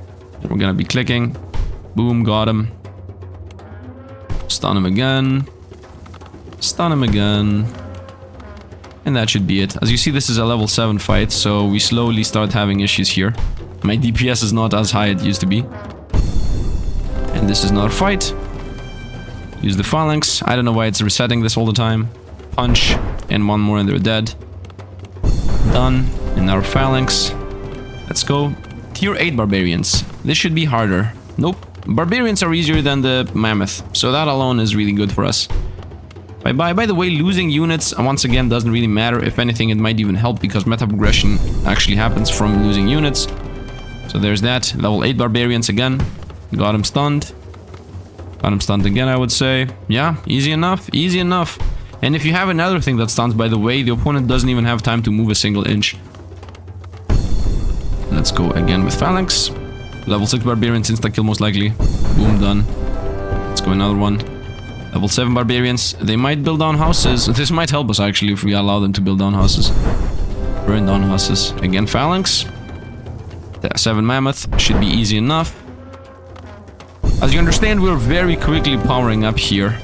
We're gonna be clicking. Boom, got him. Stun him again. Stun him again. And that should be it. As you see, this is a level 7 fight, so we slowly start having issues here. My DPS is not as high as it used to be. And this is another fight. Use the phalanx. I don't know why it's resetting this all the time. Punch. And one more and they're dead. Done. And our phalanx. Let's go. Tier 8 barbarians. This should be harder. Nope. Barbarians are easier than the mammoth. So that alone is really good for us. Bye-bye. By the way, losing units, once again, doesn't really matter. If anything, it might even help because meta progression actually happens from losing units. So there's that. Level 8 barbarians again. Got him stunned. Got him stunned again, I would say. Yeah, easy enough. Easy enough. And if you have another thing that stuns, by the way, the opponent doesn't even have time to move a single inch. Let's go again with phalanx. Level 6 barbarians, insta-kill most likely. Boom, done. Let's go another one. Level 7 barbarians. They might build down houses. This might help us actually if we allow them to build down houses. Burn down houses. Again, phalanx. The 7 mammoth. Should be easy enough. As you understand, we're very quickly powering up here.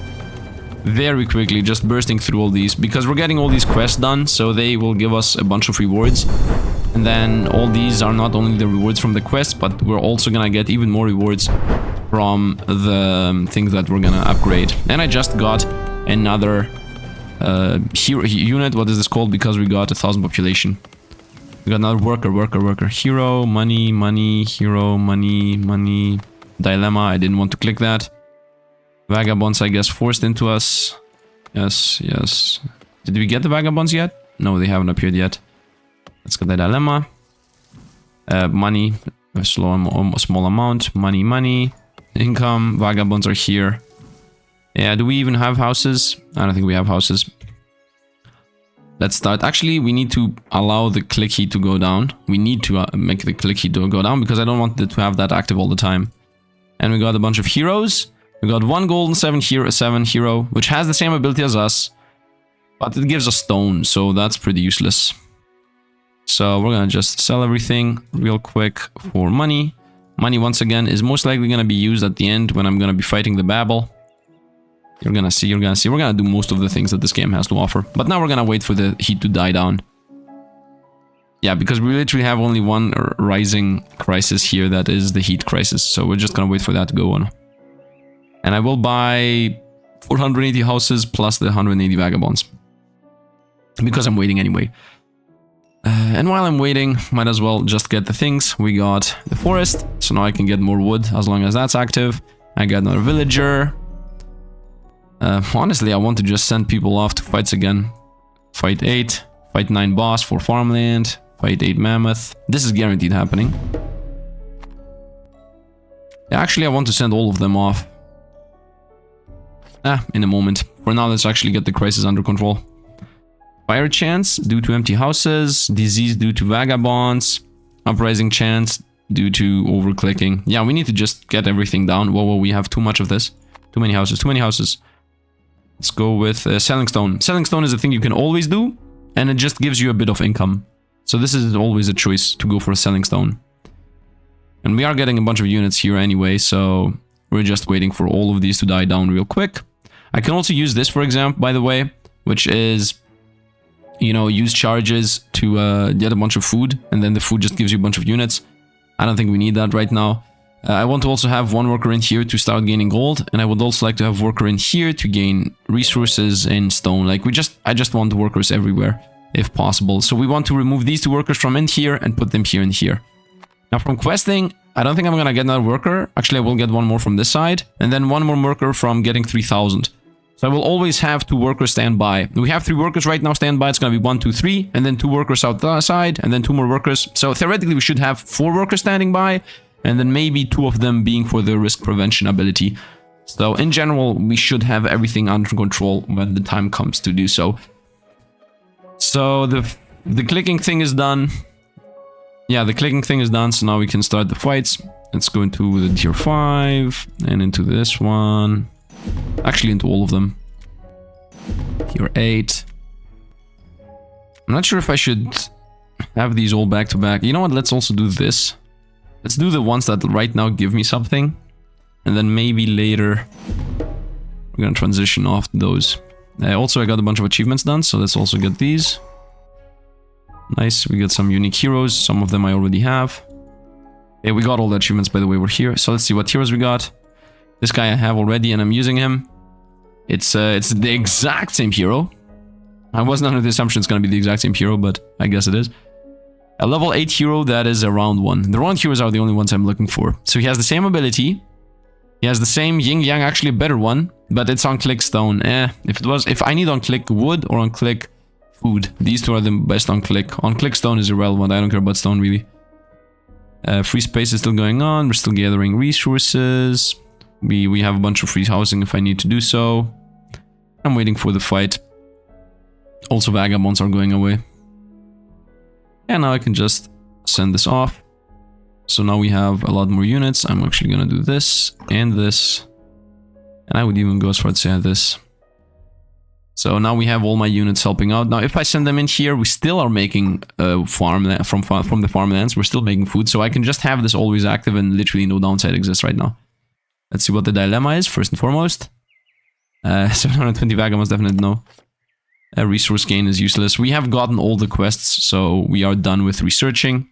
Very quickly, just bursting through all these. Because we're getting all these quests done, so they will give us a bunch of rewards. And then all these are not only the rewards from the quest, but we're also gonna get even more rewards from the things that we're gonna upgrade. And I just got another hero unit. What is this called? Because we got 1,000 population. We got another worker. Hero, money, hero, money. Dilemma, I didn't want to click that. Vagabonds, I guess, forced into us. Yes. Did we get the vagabonds yet? No, they haven't appeared yet. Let's get the dilemma. Money, a small amount. Money. Income, vagabonds are here. Yeah, do we even have houses? I don't think we have houses. Let's start. Actually, we need to allow the click heat to go down. We need to make the click heat to go down because I don't want it to have that active all the time. And we got a bunch of heroes. We got one golden 7 hero, which has the same ability as us. But it gives us stone, so that's pretty useless. So we're gonna just sell everything real quick for money. Money, once again, is most likely gonna be used at the end when I'm gonna be fighting the Babel. You're gonna see. We're gonna do most of the things that this game has to offer. But now we're gonna wait for the heat to die down. Yeah, because we literally have only one rising crisis here, that is the heat crisis. So we're just gonna wait for that to go on. And I will buy 480 houses plus the 180 vagabonds. Because I'm waiting anyway. And while I'm waiting, might as well just get the things. We got the forest, so now I can get more wood as long as that's active. I got another villager. Honestly, I want to just send people off to fights again. Fight 8, fight 9 boss for farmland, fight 8 mammoth. This is guaranteed happening. Actually, I want to send all of them off. In a moment. For now, let's actually get the crisis under control. Fire chance due to empty houses. Disease due to vagabonds. Uprising chance due to overclicking. Yeah, we need to just get everything down. Whoa, we have too much of this. Too many houses. Let's go with selling stone. Selling stone is a thing you can always do, and it just gives you a bit of income. So this is always a choice to go for a selling stone. And we are getting a bunch of units here anyway, so we're just waiting for all of these to die down real quick. I can also use this, for example, by the way, which is, you know, use charges to get a bunch of food, and then the food just gives you a bunch of units. I don't think we need that right now. I want to also have one worker in here to start gaining gold, and I would also like to have worker in here to gain resources and stone. Like I just want workers everywhere, if possible. So we want to remove these 2 workers from in here and put them here and here. Now from questing, I don't think I'm gonna get another worker. Actually, I will get one more from this side, and then one more worker from getting 3,000. So I will always have 2 workers stand by. We have 3 workers right now stand by. It's gonna be 1, 2, 3, and then 2 workers outside, and then 2 more workers. So theoretically, we should have 4 workers standing by, and then maybe 2 of them being for the risk prevention ability. So in general, we should have everything under control when the time comes to do so. So the clicking thing is done. Yeah, the clicking thing is done, so now we can start the fights. Let's go into the tier 5, and into this one. Actually, into all of them. Tier 8. I'm not sure if I should have these all back to back. You know what, let's also do this. Let's do the ones that right now give me something. And then maybe later we're gonna transition off those. Also, I got a bunch of achievements done, so let's also get these. Nice, we got some unique heroes. Some of them I already have. Yeah, we got all the achievements, by the way, we're here. So let's see what heroes we got. This guy I have already and I'm using him. It's the exact same hero. I wasn't under the assumption it's gonna be the exact same hero, but I guess it is. A level 8 hero that is a round 1. The round heroes are the only ones I'm looking for. So he has the same ability. He has the same yin yang, actually a better one, but it's on click stone. If I need on click wood or on click food, these two are the best on click. On click stone is irrelevant. I don't care about stone really. Free space is still going on. We're still gathering resources. We have a bunch of free housing if I need to do so. I'm waiting for the fight. Also, vagabonds are going away. And now I can just send this off. So now we have a lot more units. I'm actually gonna do this and this. And I would even go as far as to say this. So now we have all my units helping out. Now if I send them in here, we still are making farmland from the farmlands. We're still making food. So I can just have this always active and literally no downside exists right now. Let's see what the dilemma is first and foremost. 720 vagabonds, definitely no. Resource gain is useless. We have gotten all the quests, so we are done with researching.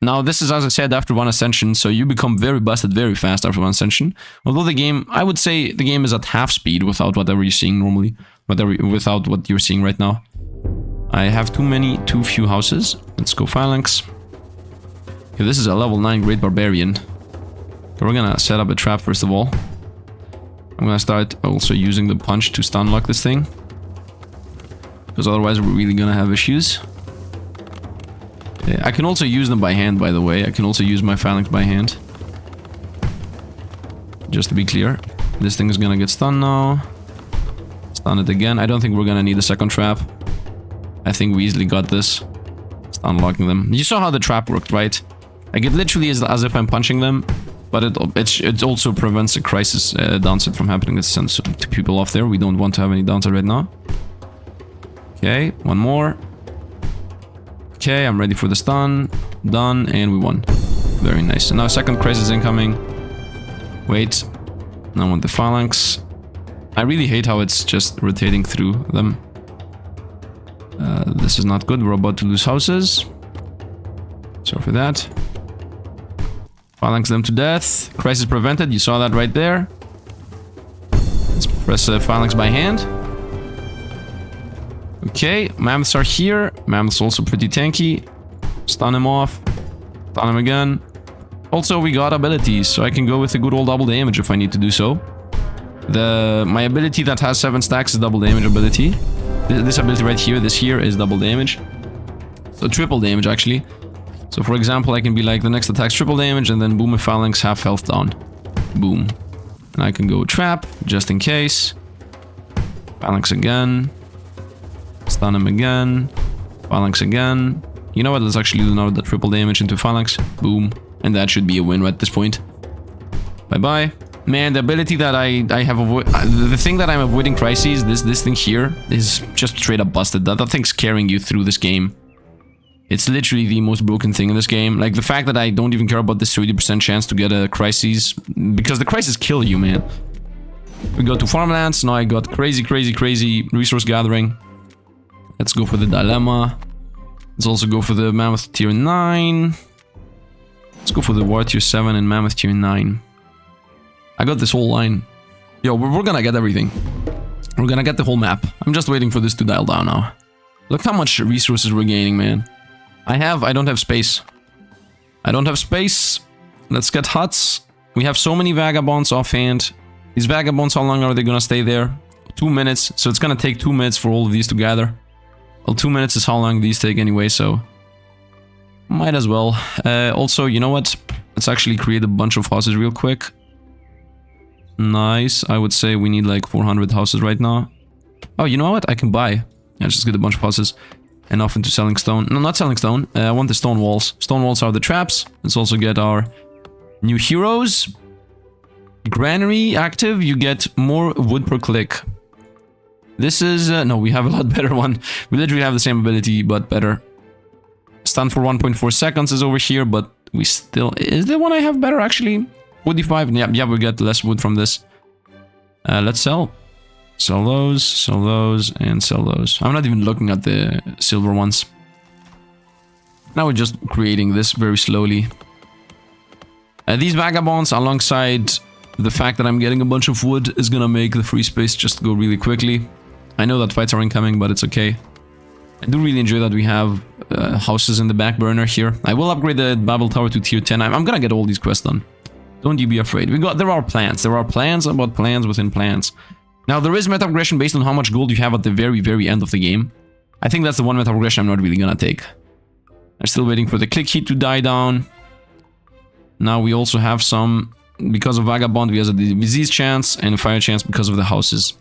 Now, this is, as I said, after one ascension, so you become very busted very fast after one ascension. Although the game, I would say the game is at half speed without whatever you're seeing normally. Without what you're seeing right now. I have too few houses. Let's go phalanx. Okay, this is a level 9 great barbarian. So we're gonna set up a trap first of all. I'm gonna start also using the punch to stun lock this thing. Because otherwise we're really gonna have issues. I can also use them by hand, by the way. I can also use my phalanx by hand. Just to be clear. This thing is gonna get stunned now. Stun it again. I don't think we're gonna need a second trap. I think we easily got this. Stun locking them. You saw how the trap worked, right? Like it literally is as if I'm punching them. But it also prevents a crisis downside from happening. That sends two people off there. We don't want to have any downside right now. Okay, one more. Okay, I'm ready for the stun. Done, and we won. Very nice. And now second crisis incoming. Wait. Now I want the phalanx. I really hate how it's just rotating through them. This is not good. We're about to lose houses. Sorry for that. Phalanx them to death. Crisis prevented. You saw that right there. Let's press phalanx by hand. Okay, mammoths are here. Mammoths also pretty tanky. Stun him off. Stun him again. Also, we got abilities, so I can go with a good old double damage if I need to do so. My ability that has 7 stacks is double damage ability. This ability right here, this here, is double damage. So triple damage, actually. So for example, I can be like, the next attack's triple damage, and then boom, a phalanx, half health down. Boom. And I can go trap, just in case. Phalanx again. Stun him again. Phalanx again. You know what, let's actually do now the triple damage into phalanx. Boom. And that should be a win at this point. Bye-bye. Man, the ability that I have the thing that I'm avoiding crises, this thing here, is just straight up busted. That thing's carrying you through this game. It's literally the most broken thing in this game. Like, the fact that I don't even care about this 30% chance to get a crisis, because the crisis kill you, man. We go to farmlands. Now I got crazy resource gathering. Let's go for the dilemma. Let's also go for the mammoth tier 9. Let's go for the war tier 7 and mammoth tier 9. I got this whole line. Yo, we're gonna get everything. We're gonna get the whole map. I'm just waiting for this to dial down now. Look how much resources we're gaining, man. I don't have space. I don't have space. Let's get huts. We have so many vagabonds offhand. These vagabonds, how long are they gonna stay there? 2 minutes. So it's gonna take 2 minutes for all of these to gather. Well, 2 minutes is how long these take anyway, so... might as well. Also, you know what? Let's actually create a bunch of houses real quick. Nice. I would say we need like 400 houses right now. Oh, you know what? I can buy. Let's just get a bunch of houses. And off into selling stone. No, not selling stone. I want the stone walls. Stone walls are the traps. Let's also get our new heroes. Granary active. You get more wood per click. This is... no, we have a lot better one. We literally have the same ability, but better. Stun for 1.4 seconds is over here, but we still... Is the one I have better, actually? 45. Yeah, we get less wood from this. Let's sell. Sell those, and sell those. I'm not even looking at the silver ones. Now we're just creating this very slowly. These vagabonds, alongside the fact that I'm getting a bunch of wood, is gonna make the free space just go really quickly. I know that fights are incoming, but it's okay. I do really enjoy that we have houses in the back burner here. I will upgrade the Babel Tower to tier 10. I'm gonna get all these quests done. Don't you be afraid. There are plans. There are plans about plans within plans. Now, there is meta progression based on how much gold you have at the very, very end of the game. I think that's the one meta progression I'm not really gonna take. I'm still waiting for the click heat to die down. Now we also have some, because of Vagabond, we have a disease chance and a fire chance because of the houses.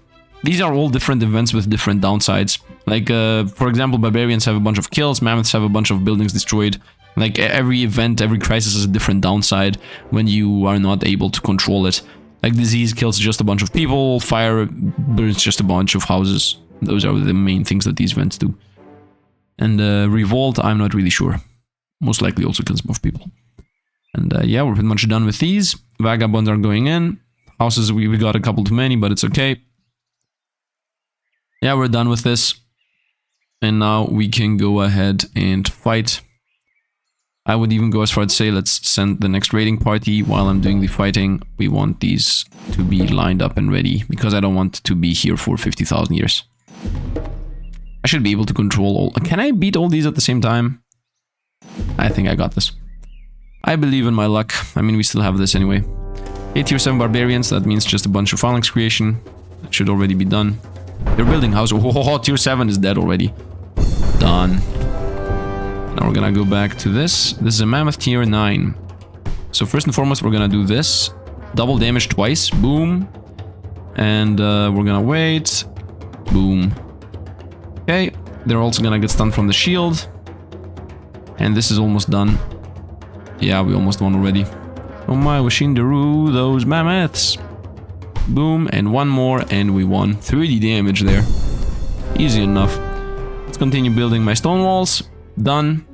These are all different events with different downsides. Like, for example, Barbarians have a bunch of kills, Mammoths have a bunch of buildings destroyed. Like, every event, every crisis has a different downside when you are not able to control it. Like, disease kills just a bunch of people, fire burns just a bunch of houses. Those are the main things that these events do. And Revolt, I'm not really sure. Most likely also kills most people. And yeah, we're pretty much done with these. Vagabonds are going in. Houses, we got a couple too many, but it's okay. Yeah, we're done with this. And now we can go ahead and fight. I would even go as far as to say, let's send the next raiding party. While I'm doing the fighting, we want these to be lined up and ready, because I don't want to be here for 50,000 years. I should be able to control all... Can I beat all these at the same time? I think I got this. I believe in my luck. I mean, we still have this anyway. 8 tier 7 barbarians, that means just a bunch of phalanx creation. That should already be done. They're building house. Oh, tier 7 is dead already. Done. Now we're gonna go back to this. This is a Mammoth tier 9. So first and foremost, we're gonna do this. Double damage twice. Boom. And we're gonna wait. Boom. Okay. They're also gonna get stunned from the shield. And this is almost done. Yeah, we almost won already. Oh my, Washindaru, those mammoths. Boom, and one more, and we won. 30 damage there. Easy enough. Let's continue building my stone walls. Done.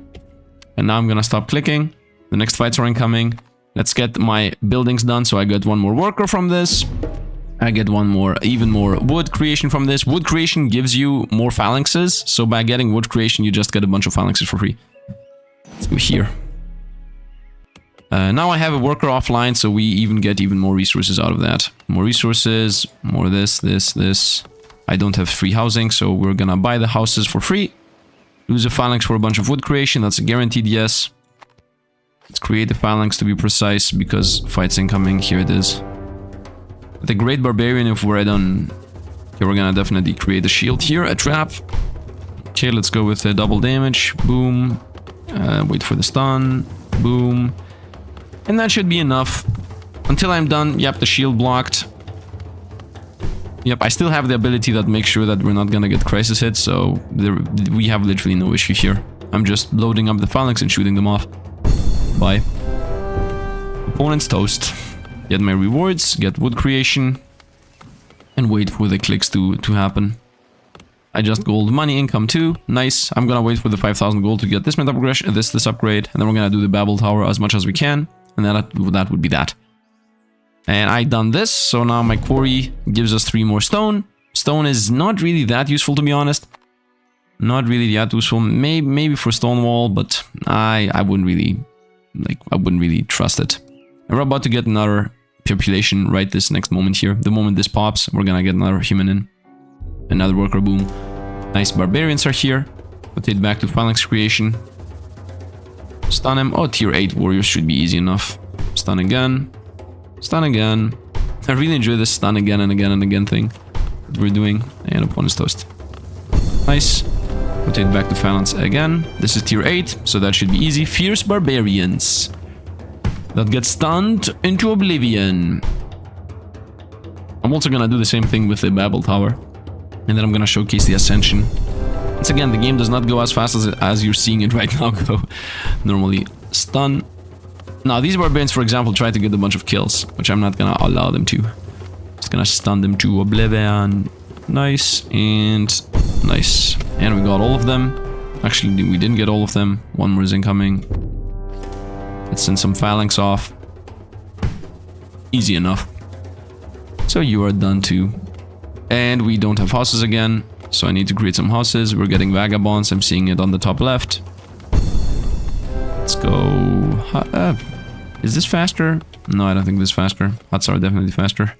And now I'm gonna stop clicking. The next fights are incoming. Let's get my buildings done. So I got one more worker from this. I get one more, even more wood creation from this. Wood creation gives you more phalanxes. So by getting wood creation, you just get a bunch of phalanxes for free. Let's go here. Now I have a worker offline, so we even get even more resources out of that. More resources, more this. I don't have free housing, so we're gonna buy the houses for free. Lose a phalanx for a bunch of wood creation, that's a guaranteed yes. Let's create the phalanx to be precise, because fight's incoming, here it is. The Great Barbarian, if we're done, okay, we're gonna definitely create a shield here, a trap. Okay, let's go with double damage, boom. Wait for the stun, boom. And that should be enough. Until I'm done, yep, the shield blocked. Yep, I still have the ability that makes sure that we're not gonna get crisis hits, so we have literally no issue here. I'm just loading up the phalanx and shooting them off. Bye. Opponent's toast. Get my rewards, get wood creation, and wait for the clicks to happen. I just gold money income too. Nice. I'm gonna wait for the 5,000 gold to get this meta progression, this upgrade, and then we're gonna do the Babel Tower as much as we can. And that would be that. And I done this, so now my quarry gives us 3 more stone. Stone is not really that useful, to be honest. Not really that useful. Maybe for stone wall, but I wouldn't really trust it. And we're about to get another population right this next moment here. The moment this pops, we're gonna get another human in. Another worker boom. Nice, barbarians are here. Rotate back to phalanx creation. Stun him. Oh, tier 8 warriors should be easy enough. Stun again. Stun again. I really enjoy this stun again and again and again thing that we're doing. And opponent's toast. Nice. Rotate back to phalanx again. This is tier 8, so that should be easy. Fierce barbarians that get stunned into oblivion. I'm also gonna do the same thing with the Babel Tower. And then I'm gonna showcase the Ascension. Once again, the game does not go as fast as you're seeing it right now go. Normally, stun. Now, these barbarians, for example, try to get a bunch of kills, which I'm not gonna allow them to. Just gonna stun them to oblivion. Nice, and nice. And we got all of them. Actually, we didn't get all of them. One more is incoming. Let's send some phalanx off. Easy enough. So you are done too. And we don't have houses again. So I need to create some houses. We're getting vagabonds. I'm seeing it on the top left. Let's go. Is this faster? No, I don't think this is faster. Huts are definitely faster.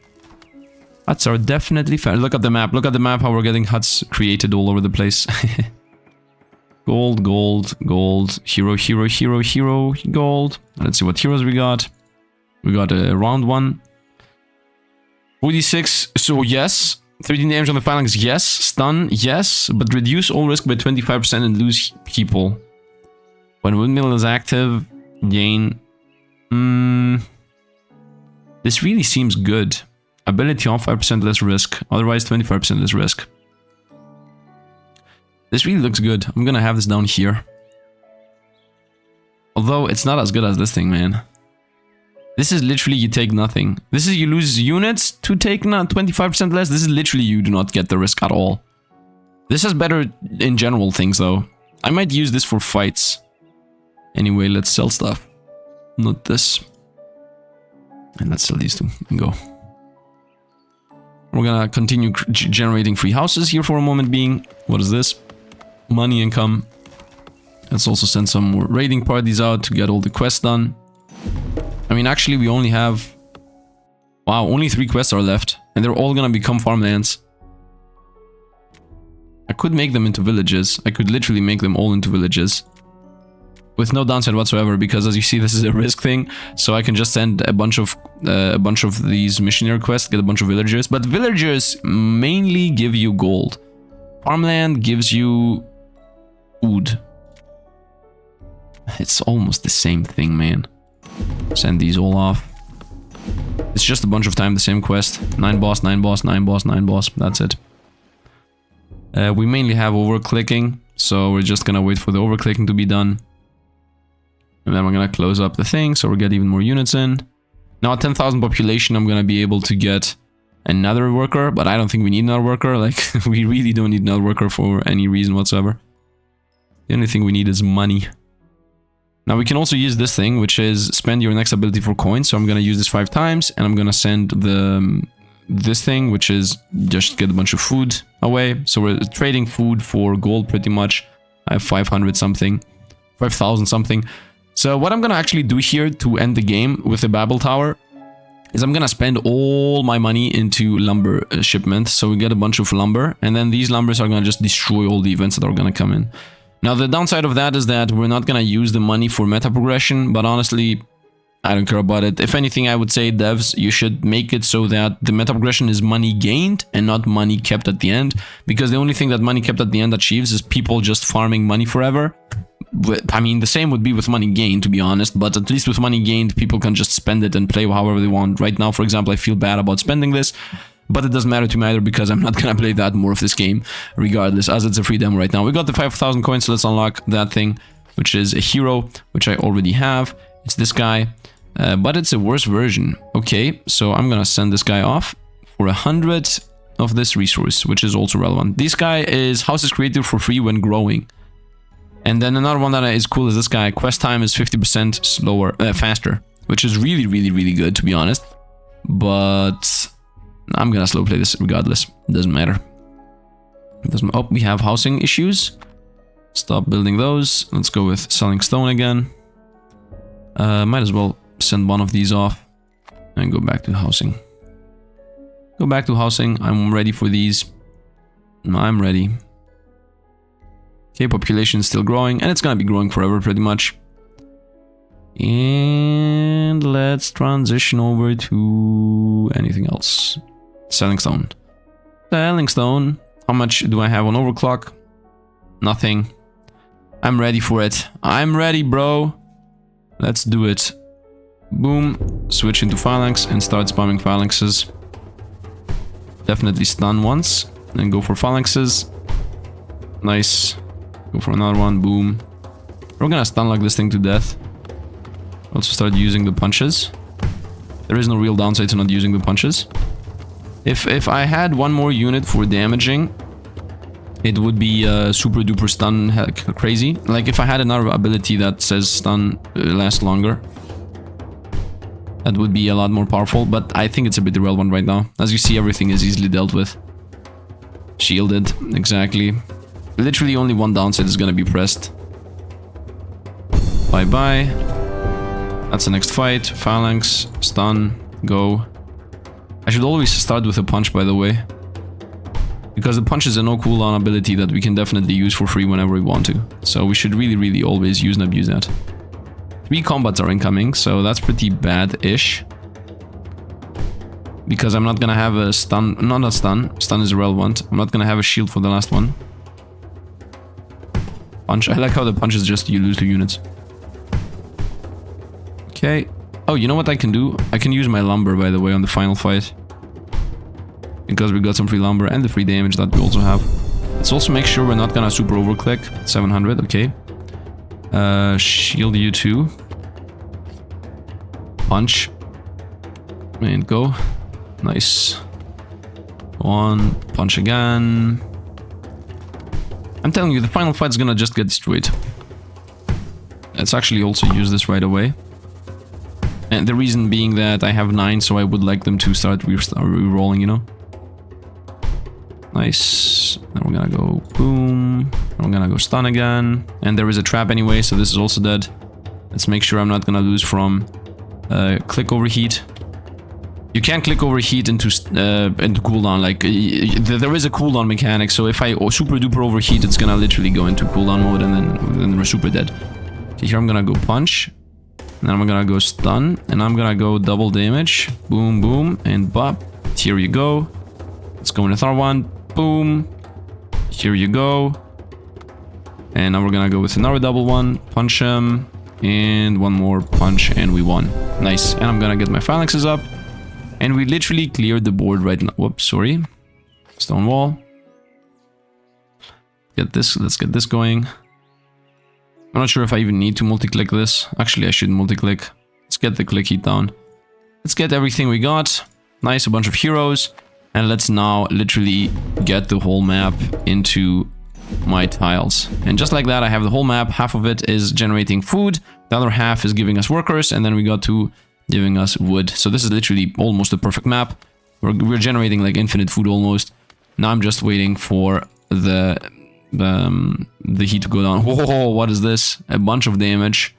Huts are definitely faster. Look at the map. Look at the map how we're getting huts created all over the place. Gold, gold, gold. Hero, hero, hero, hero, gold. Let's see what heroes we got. We got a round one. 46. So yes. 13 damage on the phalanx. Yes. Stun. Yes. But reduce all risk by 25% and lose people. When windmill is active, gain. This really seems good. Ability on 5% less risk. Otherwise 25% less risk. This really looks good. I'm gonna have this down here. Although it's not as good as this thing, man. This is literally you take nothing. This is you lose units to take not 25% less. This is literally you do not get the risk at all. This has better in general things though. I might use this for fights. Anyway, let's sell stuff. Not this. And let's sell these two and go. We're gonna continue generating free houses here for a moment being. What is this? Money income. Let's also send some more raiding parties out to get all the quests done. I mean, actually, we only have... Wow, only 3 quests are left. And they're all gonna become farmlands. I could make them into villages. I could literally make them all into villages. With no downside whatsoever, because as you see, this is a risk thing. So I can just send a bunch of these missionary quests, get a bunch of villagers. But villagers mainly give you gold. Farmland gives you food. It's almost the same thing, man. Send these all off. It's just a bunch of time the same quest. 9 boss, 9 boss, 9 boss, 9 boss. That's it. We mainly have overclicking, so we're just gonna wait for the overclicking to be done. And then we're gonna close up the thing, so we get even more units in. Now at 10,000 population, I'm gonna be able to get another worker, but I don't think we need another worker. Like, we really don't need another worker for any reason whatsoever. The only thing we need is money. Now we can also use this thing, which is spend your next ability for coins. So I'm gonna use this 5 times, and I'm gonna send this thing, which is just get a bunch of food away. So we're trading food for gold pretty much. I have 500 something, 5,000 something. So what I'm gonna actually do here to end the game with the Babel Tower is I'm gonna spend all my money into lumber shipment. So we get a bunch of lumber, and then these lumbers are gonna just destroy all the events that are gonna come in. Now the downside of that is that we're not gonna use the money for meta progression, but honestly, I don't care about it. If anything, I would say, devs, you should make it so that the meta progression is money gained and not money kept at the end, because the only thing that money kept at the end achieves is people just farming money forever. I mean, the same would be with money gained, to be honest, but at least with money gained, people can just spend it and play however they want. Right now, for example, I feel bad about spending this, but it doesn't matter to me either, because I'm not gonna play that more of this game, regardless, as it's a free demo right now. We got the 5,000 coins, so let's unlock that thing, which is a hero, which I already have. It's this guy, but it's a worse version. Okay, so I'm gonna send this guy off for 100 of this resource, which is also relevant. This guy is houses created for free when growing. And then another one that is cool is this guy. Quest time is 50% slower, faster, which is really, really, really good, to be honest. But I'm gonna slow play this regardless. Doesn't matter. Oh, we have housing issues. Stop building those. Let's go with selling stone again. Might as well send one of these off and go back to housing. Go back to housing. I'm ready for these. I'm ready. Okay, population is still growing, and it's gonna be growing forever pretty much. And let's transition over to anything else. Selling stone. Selling stone. How much do I have on overclock? Nothing. I'm ready for it. I'm ready, bro. Let's do it. Boom. Switch into phalanx and start spamming phalanxes. Definitely stun once and go for phalanxes. Nice. Go for another one. Boom. We're gonna stun like this thing to death. Also start using the punches. There is no real downside to not using the punches. If I had one more unit for damaging it would be super duper stun crazy. Like if I had another ability that says stun lasts longer, that would be a lot more powerful, but I think it's a bit irrelevant right now. As you see, everything is easily dealt with. Shielded, exactly. Literally only one downside is gonna be pressed. Bye-bye. That's the next fight. Phalanx, stun, go. I should always start with a punch, by the way. Because the punch is a no cooldown ability that we can definitely use for free whenever we want to. So we should really always use and abuse that. 3 combats are incoming, so that's pretty bad-ish. Because I'm not gonna have a stun... No, not stun. Stun is irrelevant. I'm not gonna have a shield for the last one. Punch. I like how the punch is just you lose 2 units. Okay. Oh, you know what I can do? I can use my lumber, by the way, on the final fight. Because we got some free lumber and the free damage that we also have. Let's also make sure we're not gonna super overclick. 700, okay. Shield you too. Punch. And go. Nice. Go on. Punch again. I'm telling you, the final fight's gonna just get destroyed. Let's actually also use this right away. And the reason being that I have 9, so I would like them to start re-rolling, you know? Nice. Then we're gonna go boom. Then we're gonna go stun again. And there is a trap anyway, so this is also dead. Let's make sure I'm not gonna lose from click overheat. You can't click overheat into cooldown. Like there is a cooldown mechanic, so if I super duper overheat, it's gonna literally go into cooldown mode, and then we're super dead. Okay, here I'm gonna go punch. And then I'm gonna go stun, and I'm gonna go double damage. Boom, boom, and bop. Here you go. Let's go in a third one. Boom. Here you go. And now we're gonna go with another double one. Punch him. And one more punch, and we won. Nice. And I'm gonna get my phalanxes up. And we literally cleared the board right now. Whoops, sorry. Stone wall. Get this. Let's get this going. I'm not sure if I even need to multi-click this. Actually, I shouldn't multi-click. Let's get the click heat down. Let's get everything we got. Nice, a bunch of heroes. And let's now literally get the whole map into my tiles. And just like that, I have the whole map. Half of it is generating food. The other half is giving us workers. And then we got to giving us wood. So this is literally almost a perfect map. We're generating like infinite food almost. Now I'm just waiting for the heat to go down. Whoa, what is this? A bunch of damage.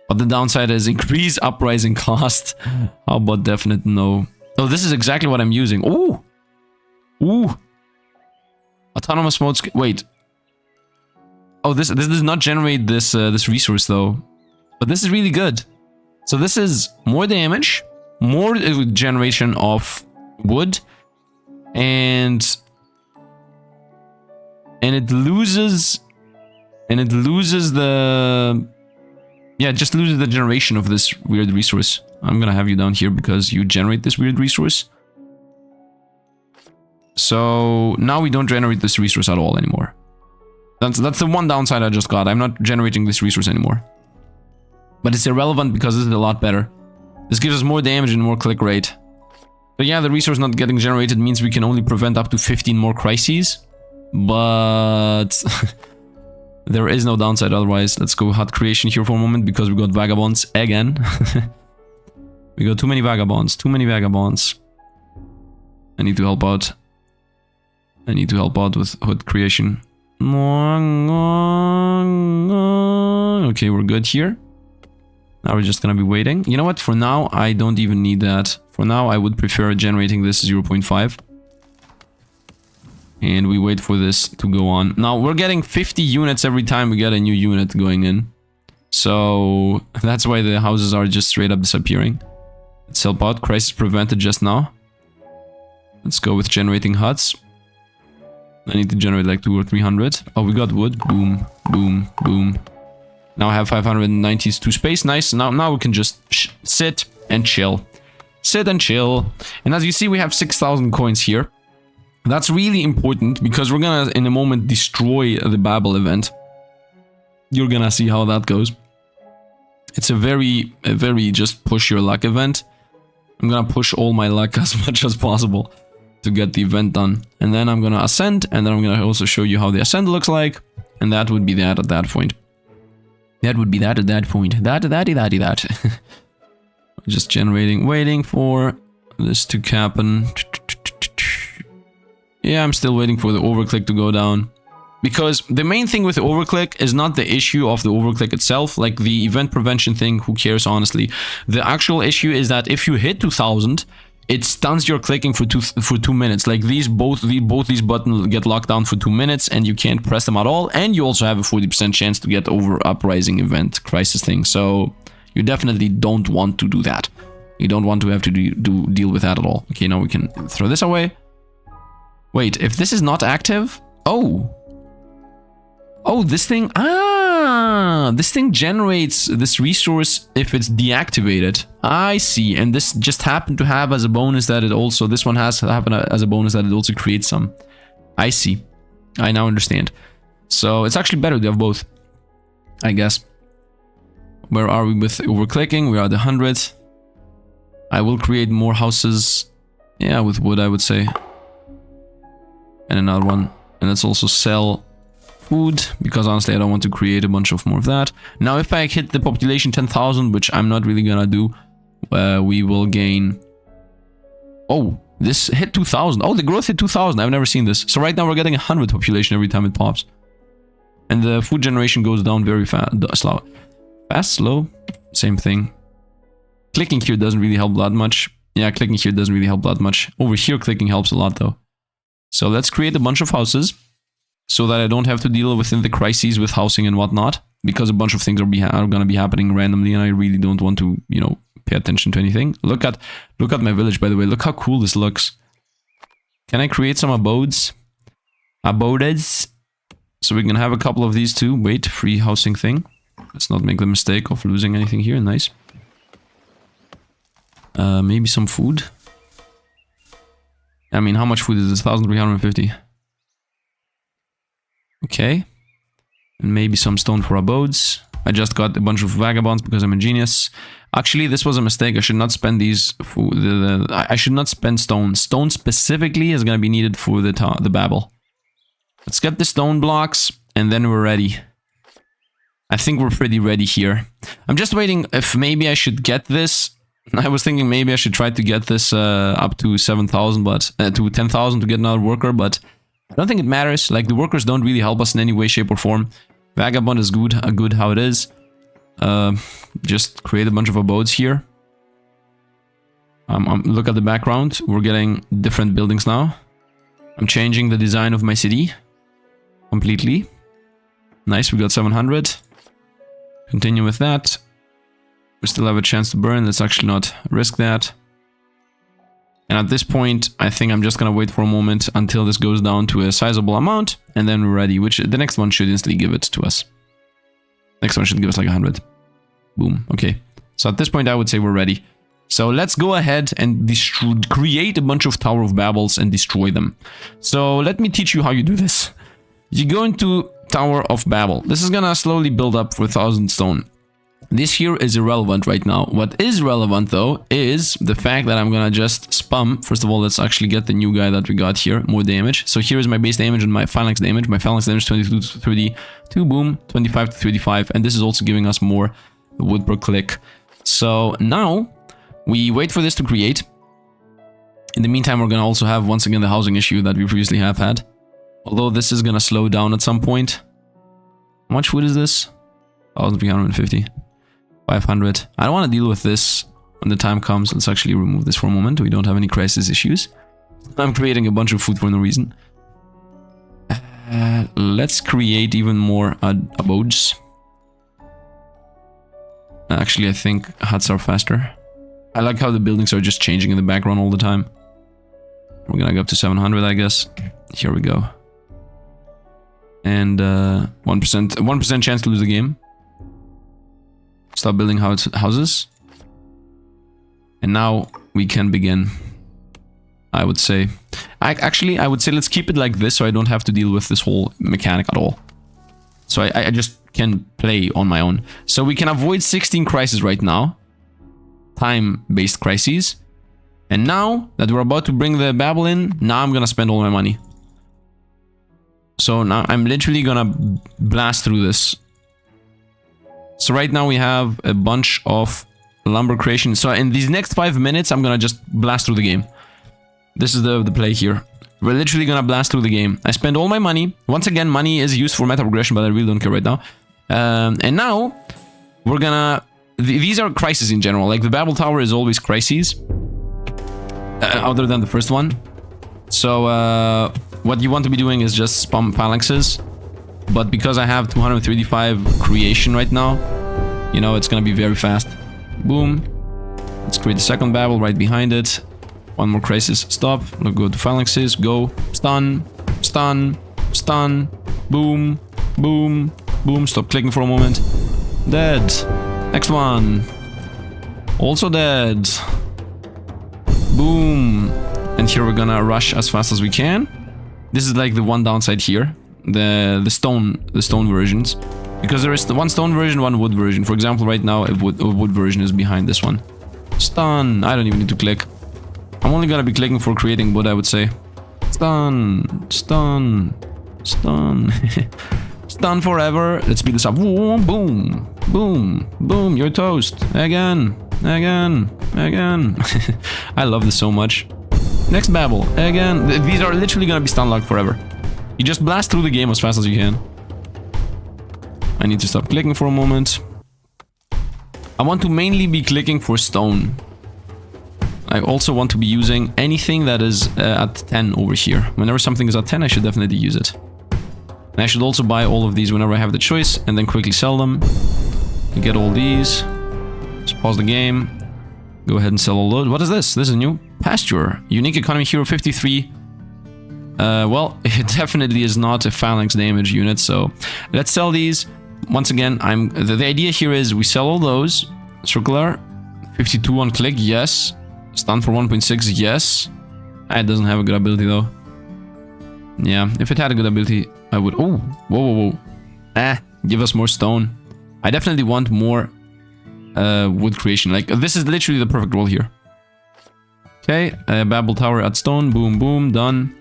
But the downside is increased uprising cost. How about definite no? Oh, this is exactly what I'm using. Ooh! Ooh! Autonomous mode... Wait. Oh, this does not generate this this resource though. But this is really good. So this is more damage, more generation of wood, and it loses the... Yeah, it just loses the generation of this weird resource. I'm gonna have you down here because you generate this weird resource. So now we don't generate this resource at all anymore. That's the one downside I just got. I'm not generating this resource anymore. But it's irrelevant because this is a lot better. This gives us more damage and more click rate. So yeah, the resource not getting generated means we can only prevent up to 15 more crises. But... there is no downside otherwise. Let's go hot creation here for a moment because we got vagabonds again. We got too many vagabonds. Too many vagabonds. I need to help out. I need to help out with hood creation. Okay, we're good here. Now we're just gonna be waiting. You know what? For now, I don't even need that. For now, I would prefer generating this 0.5. And we wait for this to go on. Now, we're getting 50 units every time we get a new unit going in. So, that's why the houses are just straight up disappearing. Let's help out. Crisis prevented just now. Let's go with generating huts. I need to generate like 200 or 300. Oh, we got wood. Boom, boom, boom. Now I have 592 space. Nice. Now we can just sit and chill. Sit and chill. And as you see, we have 6,000 coins here. That's really important because we're gonna, in a moment, destroy the Babel event. You're gonna see how that goes. It's a very just push your luck event. I'm gonna push all my luck as much as possible. to get the event done. And then I'm gonna ascend, and then I'm gonna also show you how the ascend looks like. And that would be that at that point. That would be that at that point. That. Just generating, waiting for this to happen. Yeah, I'm still waiting for the overclick to go down. Because the main thing with the overclick is not the issue of the overclick itself, like the event prevention thing, who cares honestly. The actual issue is that if you hit 2000, it stuns your clicking for 2 minutes. Like both these buttons get locked down for 2 minutes and you can't press them at all. And you also have a 40% chance to get over uprising event crisis thing. So you definitely don't want to do that. You don't want to have to deal with that at all. Okay, now we can throw this away. Wait, if this is not active, Oh, this thing, this thing generates this resource if it's deactivated. I see, and this just happened to have as a bonus that it also, this one has happened as a bonus that it also creates some. I see, I now understand. So it's actually better to have both, I guess. Where are we with overclicking? We are at the 100. I will create more houses, yeah, with wood, I would say. And another one, and let's also sell food, because honestly I don't want to create a bunch of more of that. Now if I hit the population 10,000, which I'm not really gonna do, we will gain... Oh, this hit 2,000. Oh, the growth hit 2,000. I've never seen this. So right now we're getting 100 population every time it pops. And the food generation goes down very fast. Slow? Same thing. Clicking here doesn't really help that much. Yeah, clicking here doesn't really help that much. Over here clicking helps a lot though. So let's create a bunch of houses, so that I don't have to deal within the crises with housing and whatnot, because a bunch of things are going to be happening randomly, and I really don't want to, you know, pay attention to anything. Look at my village, by the way. Look how cool this looks. Can I create some abodes? Abodes. So we can have a couple of these too. Wait, free housing thing. Let's not make the mistake of losing anything here. Nice. Maybe some food. I mean, how much food is this? 1,350. Okay, and maybe some stone for abodes. I just got a bunch of vagabonds because I'm a genius. Actually, this was a mistake. I should not spend these. I should not spend stone. Stone specifically is going to be needed for the Babel. Let's get the stone blocks, and then we're ready. I think we're pretty ready here. I'm just waiting if maybe I should get this. I was thinking maybe I should try to get this up to 7,000, but to 10,000 to get another worker, but I don't think it matters. Like, the workers don't really help us in any way, shape, or form. Vagabond is good how it is. Just create a bunch of abodes here. Look at the background. We're getting different buildings now. I'm changing the design of my city completely. Nice, we got 700. Continue with that. We still have a chance to burn. Let's actually not risk that. And at this point, I think I'm just gonna wait for a moment until this goes down to a sizable amount, and then we're ready, which the next one should instantly give it to us. Next one should give us like 100. Boom, okay. So at this point, I would say we're ready. So let's go ahead and create a bunch of Tower of Babels and destroy them. So let me teach you how you do this. You go into Tower of Babel. This is gonna slowly build up for 1,000 stone. This here is irrelevant right now. What is relevant though is the fact that I'm gonna just spam. First of all, let's actually get the new guy that we got here, more damage. So here is my base damage and my phalanx damage. My phalanx damage 22 to 32, boom, 25 to 35, and this is also giving us more wood per click. So now we wait for this to create. In the meantime, we're gonna also have once again the housing issue that we previously have had. Although this is gonna slow down at some point. How much wood is this? 1,350. 500. I don't want to deal with this when the time comes. Let's actually remove this for a moment. We don't have any crisis issues. I'm creating a bunch of food for no reason. Let's create even more abodes. Actually, I think huts are faster. I like how the buildings are just changing in the background all the time. We're gonna go up to 700, I guess. Here we go. And 1% chance to lose the game. Stop building houses. And now we can begin. I would say. I would say let's keep it like this so I don't have to deal with this whole mechanic at all. So I just can play on my own. So we can avoid 16 crises right now. Time-based crises. And now that we're about to bring the Babel in, now I'm gonna spend all my money. So now I'm literally gonna blast through this. So right now we have a bunch of lumber creation. So in these next 5 minutes, I'm gonna just blast through the game. This is the play here. We're literally gonna blast through the game. I spend all my money. Once again, money is used for meta progression, but I really don't care right now. And now we're gonna... These are crises in general. Like the Babel Tower is always crises. Other than the first one. So what you want to be doing is just spam phalanxes. But because I have 235 creation right now, you know, it's gonna be very fast. Boom. Let's create the second Babel right behind it. One more crisis. Stop. Let's go to phalanxes. Go. Stun. Stun. Stun. Boom. Boom. Boom. Stop clicking for a moment. Dead. Next one. Also dead. Boom. And here we're gonna rush as fast as we can. This is like the one downside here. The stone versions. Because there is the one stone version, one wood version. For example, right now a wood version is behind this one. Stun. I don't even need to click. I'm only gonna be clicking for creating wood, I would say. Stun. Stun. Stun. Stun forever. Let's speed this up. Boom. Boom. Boom. Boom. You're toast. Again. Again. Again. I love this so much. Next Babel. Again. These are literally gonna be stun locked forever. You just blast through the game as fast as you can. I need to stop clicking for a moment. I want to mainly be clicking for stone. I also want to be using anything that is at 10 over here. Whenever something is at 10, I should definitely use it. And I should also buy all of these whenever I have the choice and then quickly sell them. You get all these. Just pause the game. Go ahead and sell all those. What is this? This is new. Pasture. Unique economy hero 53. Well, it definitely is not a phalanx damage unit, so let's sell these. Once again, the idea here is we sell all those. Circular. 52 on click, yes. Stun for 1.6, yes. It doesn't have a good ability though. Yeah, if it had a good ability, I would... Oh, whoa, whoa, whoa. Give us more stone. I definitely want more wood creation. Like, this is literally the perfect role here. Okay, Babel Tower at stone. Boom, boom, done.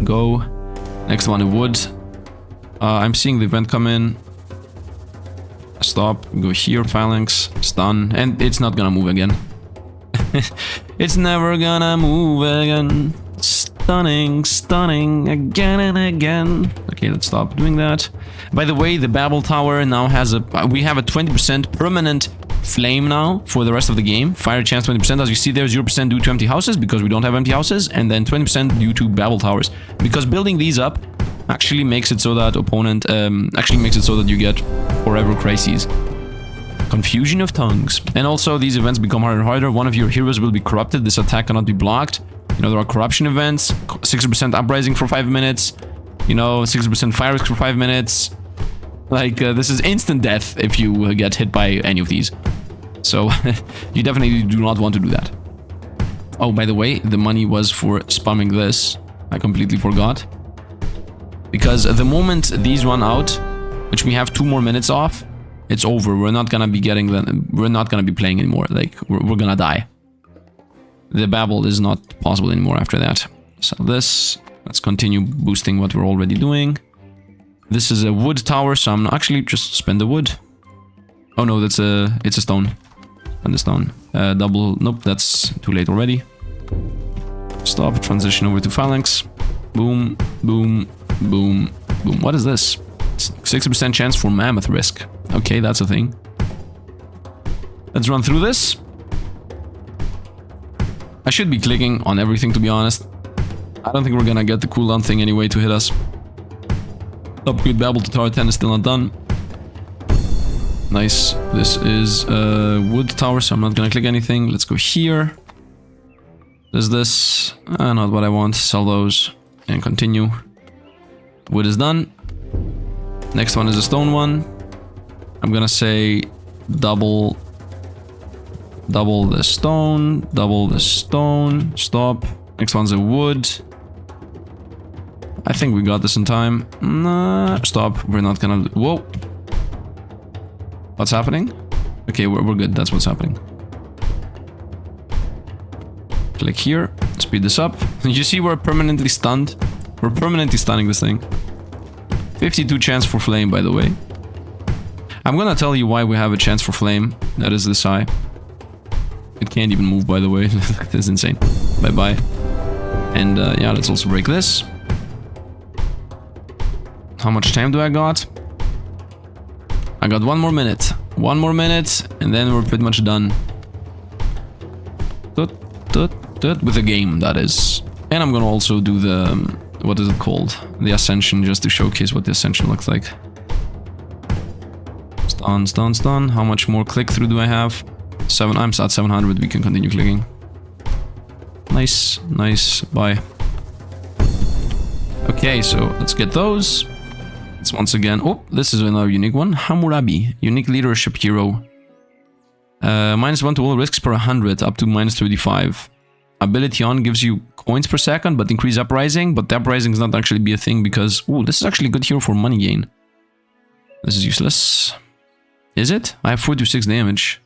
Go. Next one, a wood. I'm seeing the event come in. Stop. Go here, phalanx, stun. And it's not gonna move again. It's never gonna move again. Stunning, stunning, again and again. Okay, let's stop doing that. By the way, the Babel Tower now has a... we have a 20% permanent flame now for the rest of the game. Fire chance 20%. As you see there, 0% due to empty houses because we don't have empty houses. And then 20% due to Babel Towers. Because building these up actually makes it so that opponent... actually makes it so that you get forever crises. Confusion of tongues. And also, these events become harder and harder. One of your heroes will be corrupted. This attack cannot be blocked. You know, there are corruption events. 60% uprising for 5 minutes. You know, 60% fire risk for 5 minutes. Like, this is instant death if you get hit by any of these. So, you definitely do not want to do that. Oh, by the way, the money was for spamming this. I completely forgot. Because the moment these run out, which we have 2 more minutes off, it's over. We're not gonna be getting them. We're not gonna be playing anymore. Like, we're gonna die. The Babel is not possible anymore after that. So this, let's continue boosting what we're already doing. This is a wood tower, so I'm actually just spend the wood. Oh no, it's a stone. And the stone. Double, nope, that's too late already. Stop, transition over to phalanx. Boom, boom, boom, boom. What is this? 60% chance for mammoth risk. Okay, that's a thing. Let's run through this. I should be clicking on everything, to be honest. I don't think we're gonna get the cooldown thing anyway to hit us. Upgrade Babel to Tower 10 is still not done. Nice. This is wood tower, so I'm not gonna click anything. Let's go here. There's this. Not what I want. Sell those and continue. Wood is done. Next one is a stone one. I'm gonna say double the stone, stop. Next one's a wood. I think we got this in time. Nah, stop. We're not gonna... Whoa. What's happening? Okay, we're good. That's what's happening. Click here. Speed this up. You see we're permanently stunned. We're permanently stunning this thing. 52 chance for flame, by the way. I'm gonna tell you why we have a chance for flame. That is this high. It can't even move, by the way. That's insane. Bye-bye. And yeah, let's also break this. How much time do I got? I got 1 more minute. 1 more minute, and then we're pretty much done. With the game, that is. And I'm gonna also do the... what is it called? The Ascension, just to showcase what the Ascension looks like. Stun, stun, stun. How much more click-through do I have? 7. I'm at 700. We can continue clicking. Nice, nice. Bye. Okay, so let's get those. It's once again... oh, this is another unique one. Hammurabi. Unique leadership hero. -1 to all risks per 100, up to -35. Ability on gives you coins per second, but increase uprising. But the uprising is not actually be a thing because... ooh, this is actually good hero for money gain. This is useless. Is it? I have 46 damage.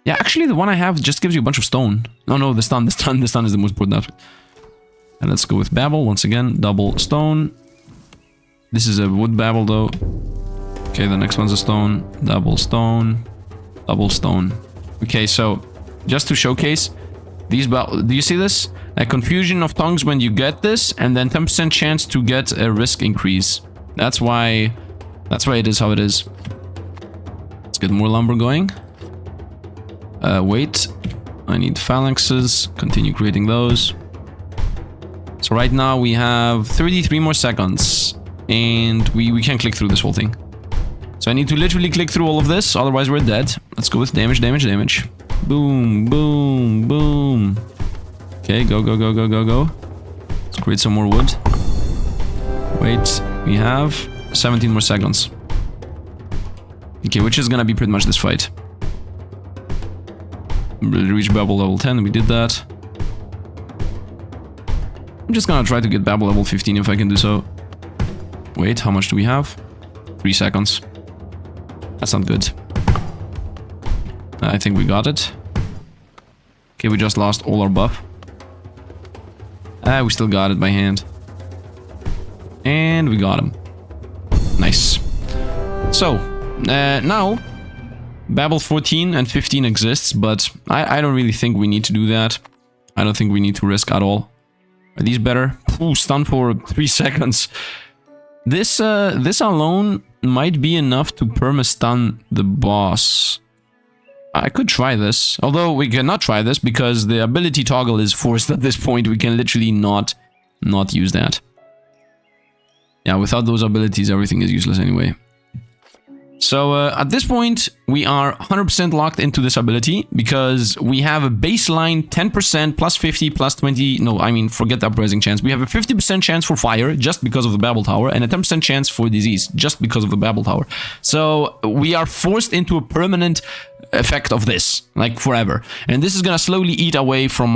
Yeah, actually the one I have just gives you a bunch of stone. No, no, the stun is the most important. And let's go with Babel once again. Double stone. This is a wood Babel though. Okay, the next one's a stone. Double stone. Double stone. Okay, so just to showcase these, do you see this? A confusion of tongues when you get this, and then 10% chance to get a risk increase. That's why it is how it is. Let's get more lumber going. Wait, I need phalanxes. Continue creating those. So right now we have 33 more seconds, and we can't click through this whole thing. So I need to literally click through all of this, otherwise we're dead. Let's go with damage, damage, damage. Boom, boom, boom. Okay, go, go, go, go, go, go. Let's create some more wood. Wait, we have 17 more seconds. Okay, which is gonna be pretty much this fight. Reach Babel level 10, we did that. I'm just gonna try to get Babel level 15 if I can do so. Wait, how much do we have? 3 seconds. That's not good. I think we got it. Okay, we just lost all our buff. We still got it by hand. And we got him. Nice. So, now, Babel 14 and 15 exists, but I don't really think we need to do that. I don't think we need to risk at all. Are these better? Ooh, stun for 3 seconds. This alone might be enough to perma-stun the boss. I could try this, although we cannot try this because the ability toggle is forced at this point. We can literally not use that. Yeah, without those abilities, everything is useless anyway. So at this point, we are 100% locked into this ability because we have a baseline 10% plus 50 plus 20. No, I mean, forget the uprising chance. We have a 50% chance for fire just because of the Babel Tower and a 10% chance for disease just because of the Babel Tower. So we are forced into a permanent effect of this, like forever. And this is gonna slowly eat away from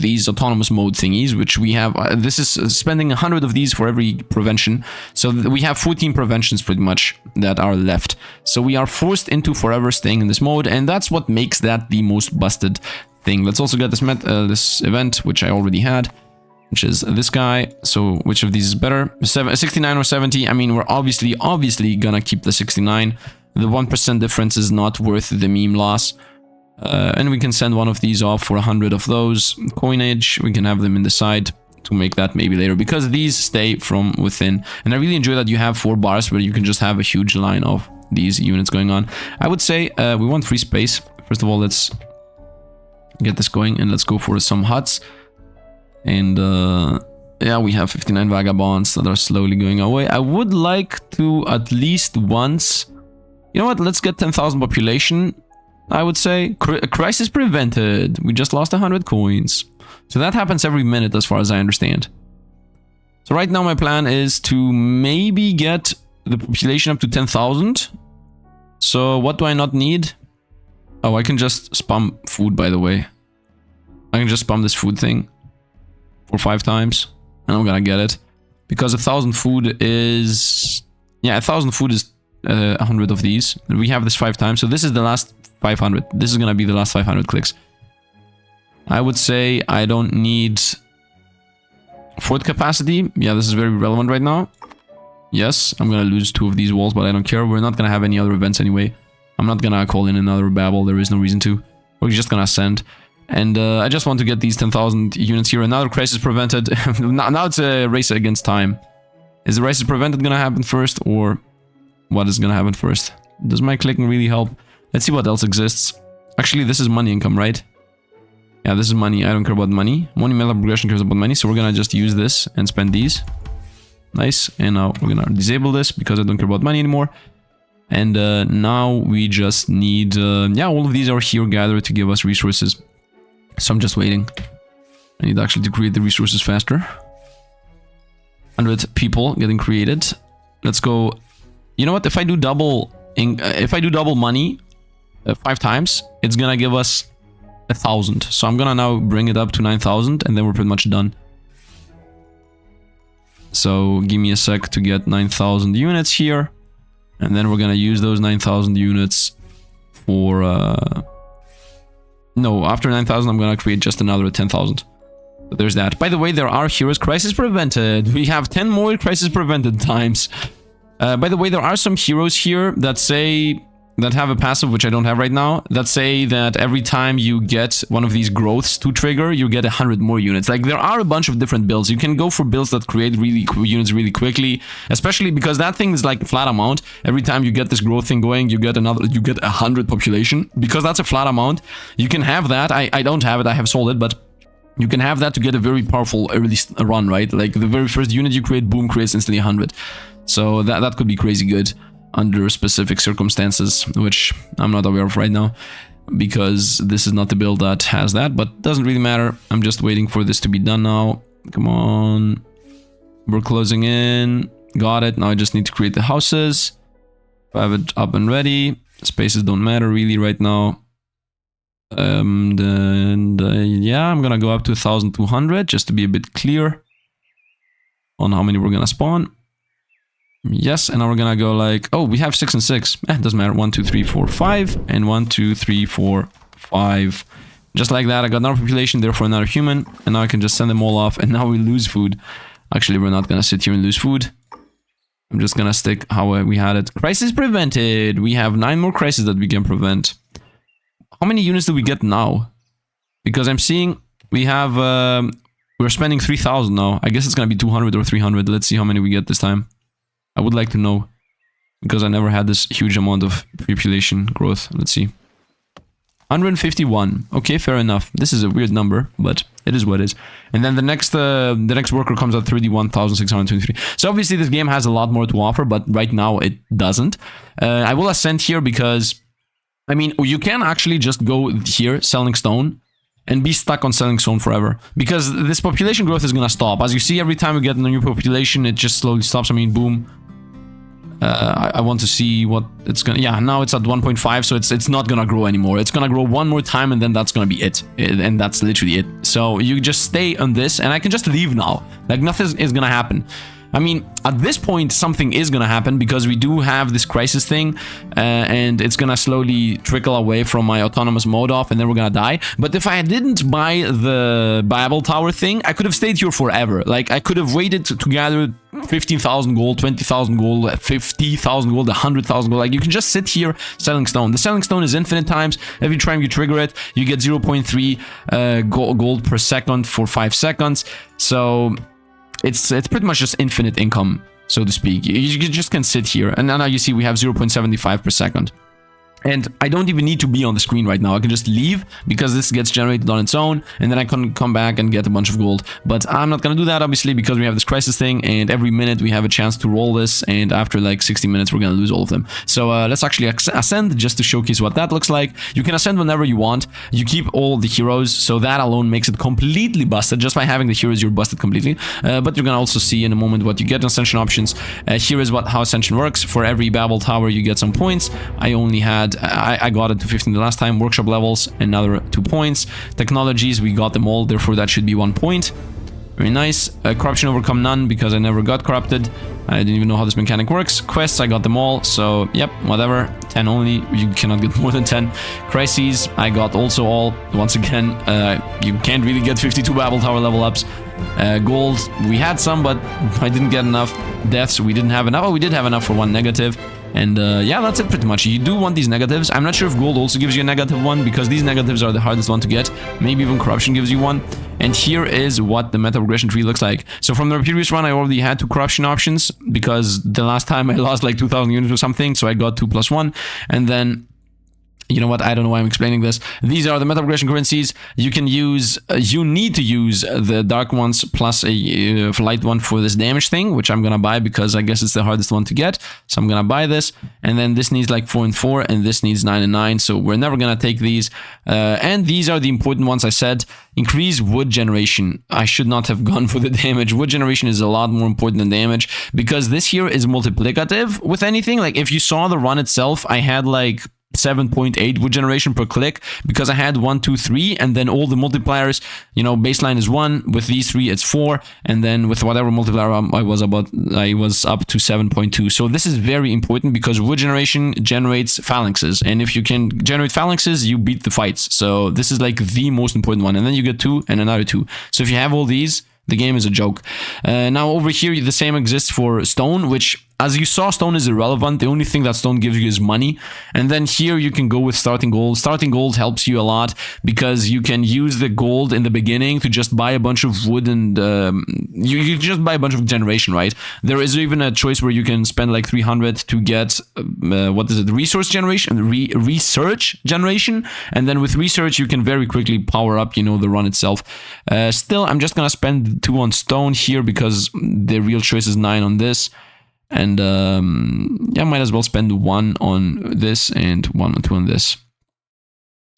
these autonomous mode thingies, which we have. This is spending 100 of these for every prevention. So we have 14 preventions pretty much that are left. So we are forced into forever staying in this mode, and that's what makes that the most busted thing. Let's also get this event, which I already had, which is this guy. So which of these is better? 69 or 70? I mean, we're obviously gonna keep the 69. The 1% difference is not worth the meme loss. And we can send one of these off for 100 of those. Coinage, we can have them in the side to make that maybe later, because these stay from within. And I really enjoy that you have 4 bars where you can just have a huge line of these units going on. I would say we want free space. First of all, let's get this going and let's go for some huts. And yeah, we have 59 vagabonds that are slowly going away. I would like to at least once... You know what? Let's get 10,000 population, I would say. Crisis prevented. We just lost 100 coins. So that happens every minute as far as I understand. So right now my plan is to maybe get the population up to 10,000. So what do I not need? Oh, I can just spam food, by the way. I can just spam this food thing for 5 times. And I'm gonna get it. Because 1,000 food is... Yeah, 1,000 food is... 100 of these. We have this 5 times, so this is the last 500. This is gonna be the last 500 clicks. I would say I don't need fort capacity. Yeah, this is very relevant right now. Yes, I'm gonna lose 2 of these walls, but I don't care. We're not gonna have any other events anyway. I'm not gonna call in another Babel. There is no reason to. We're just gonna ascend. And I just want to get these 10,000 units here. Another crisis prevented. Now it's a race against time. Is the crisis prevented gonna happen first, or what is gonna happen first? Does my clicking really help? Let's see what else exists. Actually, this is money income, right? Yeah, this is money. I don't care about money. Money metal progression cares about money, so we're gonna just use this and spend these. Nice. And now we're gonna disable this because I don't care about money anymore. And now we just need... yeah, all of these are here gathered to give us resources. So I'm just waiting. I need actually to create the resources faster. 100 people getting created. Let's go. You know what? If I do double money 5 times, it's gonna give us 1,000. So I'm gonna now bring it up to 9,000, and then we're pretty much done. So give me a sec to get 9,000 units here, and then we're gonna use those 9,000 units for no, after 9,000 I'm gonna create just another 10,000. So there's that. By the way, there are heroes crisis prevented. We have 10 more crisis prevented times. By the way, there are some heroes here that have a passive, which I don't have right now, that say that every time you get one of these growths to trigger, you get 100 more units. Like, there are a bunch of different builds. You can go for builds that create units really quickly, especially because that thing is like a flat amount. Every time you get this growth thing going, you get 100 population. Because that's a flat amount, you can have that. I don't have it, I have sold it, but you can have that to get a very powerful early run, right? Like, the very first unit you create, boom, creates instantly 100. So that could be crazy good under specific circumstances, which I'm not aware of right now, because this is not the build that has that, but doesn't really matter. I'm just waiting for this to be done now. Come on. We're closing in. Got it. Now I just need to create the houses. I have it up and ready. Spaces don't matter really right now. Yeah, I'm gonna go up to 1,200 just to be a bit clear on how many we're gonna spawn. Yes, and now we're gonna go like, oh, we have 6 and 6. It doesn't matter. 1, 2, 3, 4, 5, and 1, 2, 3, 4, 5. Just like that, I got another population, therefore another human, and now I can just send them all off, and now we lose food. Actually, we're not gonna sit here and lose food. I'm just gonna stick how we had it. Crisis prevented. We have 9 more crises that we can prevent. How many units do we get now? Because I'm seeing we have, we're spending 3,000 now. I guess it's gonna be 200 or 300. Let's see how many we get this time. I would like to know, because I never had this huge amount of population growth. Let's see. 151. Okay, fair enough. This is a weird number, but it is what it is. And then the next worker comes at 31,623. So obviously this game has a lot more to offer, but right now it doesn't. I will ascend here because, I mean, you can actually just go here, selling stone, and be stuck on selling stone forever, because this population growth is gonna stop. As you see, every time we get a new population, it just slowly stops. I mean, boom. I want to see what it's gonna... Yeah, now it's at 1.5, so it's not gonna grow anymore. It's gonna grow one more time, and then that's gonna be it. And that's literally it. So you just stay on this, and I can just leave now. Like, nothing is gonna happen. I mean, at this point, something is gonna happen, because we do have this crisis thing, and it's gonna slowly trickle away from my autonomous mode off, and then we're gonna die. But if I didn't buy the Babel Tower thing, I could have stayed here forever. Like, I could have waited to gather 15,000 gold, 20,000 gold, 50,000 gold, 100,000 gold. Like, you can just sit here selling stone. The selling stone is infinite times. Every time you trigger it, you get 0.3 gold per second for 5 seconds. So... It's pretty much just infinite income, so to speak. You just can sit here, and now you see we have 0.75 per second. And I don't even need to be on the screen right now. I can just leave, because this gets generated on its own, and then I can come back and get a bunch of gold. But I'm not gonna do that, obviously, because we have this crisis thing, and every minute we have a chance to roll this, and after like 60 minutes we're gonna lose all of them. So let's actually ascend, just to showcase what that looks like. You can ascend whenever you want. You keep all the heroes, so that alone makes it completely busted. Just by having the heroes, you're busted completely. But you're gonna also see in a moment what you get in ascension options. Here is how ascension works. For every Babel Tower, you get some points. I only had... I got it to 15 the last time. Workshop levels, another 2 points. Technologies, we got them all, therefore that should be 1 point. Very nice. Corruption overcome none because I never got corrupted. I didn't even know how this mechanic works. Quests, I got them all. So, yep, whatever. 10 only. You cannot get more than 10. Crises, I got also all. Once again, you can't really get 52 Babel Tower level ups. Gold, we had some, but I didn't get enough. Deaths, we didn't have enough. Oh, we did have enough for one negative. And yeah, that's it pretty much. You do want these negatives. I'm not sure if gold also gives you a negative one, because these negatives are the hardest one to get. Maybe even corruption gives you one. And here is what the meta progression tree looks like. So from the previous run, I already had 2 corruption options, because the last time I lost like 2,000 units or something. So I got 2+1. And then, you know what, I don't know why I'm explaining this. These are the meta progression currencies. You can use, you need to use the dark ones plus a light one for this damage thing, which I'm gonna buy because I guess it's the hardest one to get. So I'm gonna buy this. And then this needs like 4 and 4, and this needs 9 and 9. So we're never gonna take these. And these are the important ones I said. Increase wood generation. I should not have gone for the damage. Wood generation is a lot more important than damage, because this here is multiplicative with anything. Like if you saw the run itself, I had like 7.8 wood generation per click, because I had 1, 2, 3, and then all the multipliers, you know, baseline is 1, with these 3 it's 4, and then with whatever multiplier I was up to 7.2. So this is very important, because wood generation generates phalanxes, and if you can generate phalanxes, you beat the fights. So this is like the most important one, and then you get 2 and another 2. So if you have all these, the game is a joke. Now over here, the same exists for stone, which, as you saw, stone is irrelevant. The only thing that stone gives you is money. And then here you can go with starting gold. Starting gold helps you a lot, because you can use the gold in the beginning to just buy a bunch of wood, and you just buy a bunch of generation, right? There is even a choice where you can spend like 300 to get, what is it, resource generation, research generation. And then with research, you can very quickly power up, you know, the run itself. Still, I'm just gonna spend 2 on stone here, because the real choice is 9 on this. And yeah, might as well spend 1 on this and 1 or 2 on this.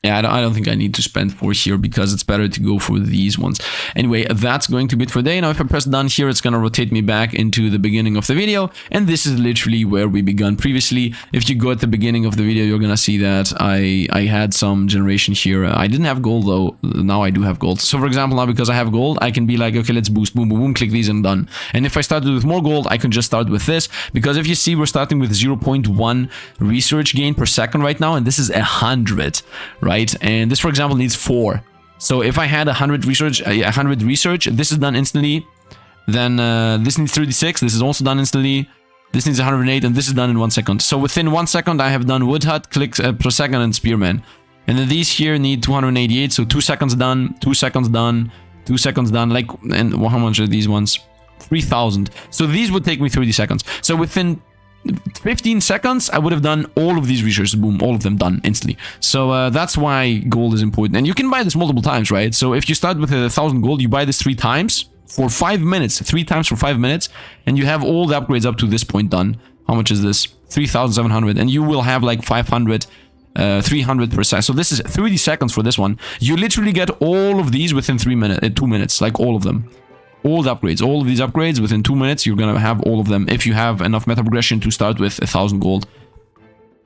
Yeah, I don't think I need to spend 4 here, because it's better to go for these ones. Anyway, that's going to be it for today. Now, if I press done here, it's going to rotate me back into the beginning of the video. And this is literally where we began previously. If you go at the beginning of the video, you're going to see that I had some generation here. I didn't have gold, though. Now I do have gold. So, for example, now because I have gold, I can be like, okay, let's boost, boom, boom, boom, click these and done. And if I started with more gold, I can just start with this. Because if you see, we're starting with 0.1 research gain per second right now. And this is 100, right? And this, for example, needs 4. So if I had 100 research, this is done instantly. Then this needs 36. This is also done instantly. This needs 108, and this is done in 1 second. So within 1 second, I have done wood hut, clicks per second, and spearman. And then these here need 288. So 2 seconds done, 2 seconds done, 2 seconds done. Like, and how much are these ones? 3,000. So these would take me 30 seconds. So within 15 seconds, I would have done all of these researches. Boom, all of them done instantly. So that's why gold is important. And you can buy this multiple times, right? So if you start with 1,000 gold, you buy this 3 times for 5 minutes. 3 times for 5 minutes. And you have all the upgrades up to this point done. How much is this? 3,700. And you will have like 500, 300%. So this is 30 seconds for this one. You literally get all of these within 2 minutes, like all of them. All the upgrades, all of these upgrades within 2 minutes, you're gonna have all of them if you have enough meta progression to start with 1,000 gold.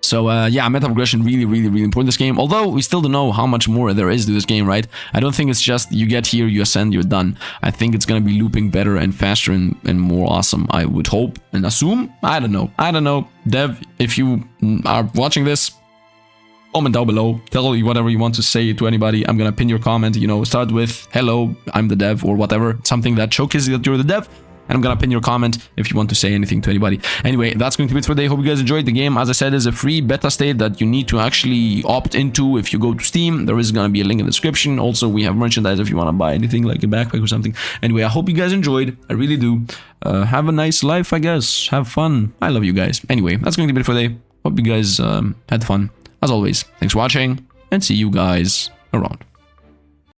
So yeah, meta progression really important in this game. Although we still don't know how much more there is to this game, right? I don't think it's just you get here, you ascend, you're done. I think it's gonna be looping better and faster and more awesome. I would hope and assume. I don't know. Dev, if you are watching this, comment down below, tell me whatever you want to say to anybody. I'm gonna pin your comment, you know, start with hello, I'm the dev, or whatever, something that showcases that you're the dev, and I'm gonna pin your comment if you want to say anything to anybody. Anyway, that's going to be it for today. Hope you guys enjoyed. The game, as I said, is a free beta state that you need to actually opt into if you go to Steam. There is gonna be a link in the description. Also, we have merchandise if you want to buy anything like a backpack or something. Anyway, I hope you guys enjoyed. I really do. Have a nice life, I guess. Have fun. I love you guys. Anyway, that's going to be it for today. Hope you guys had fun. As always, thanks for watching, and see you guys around.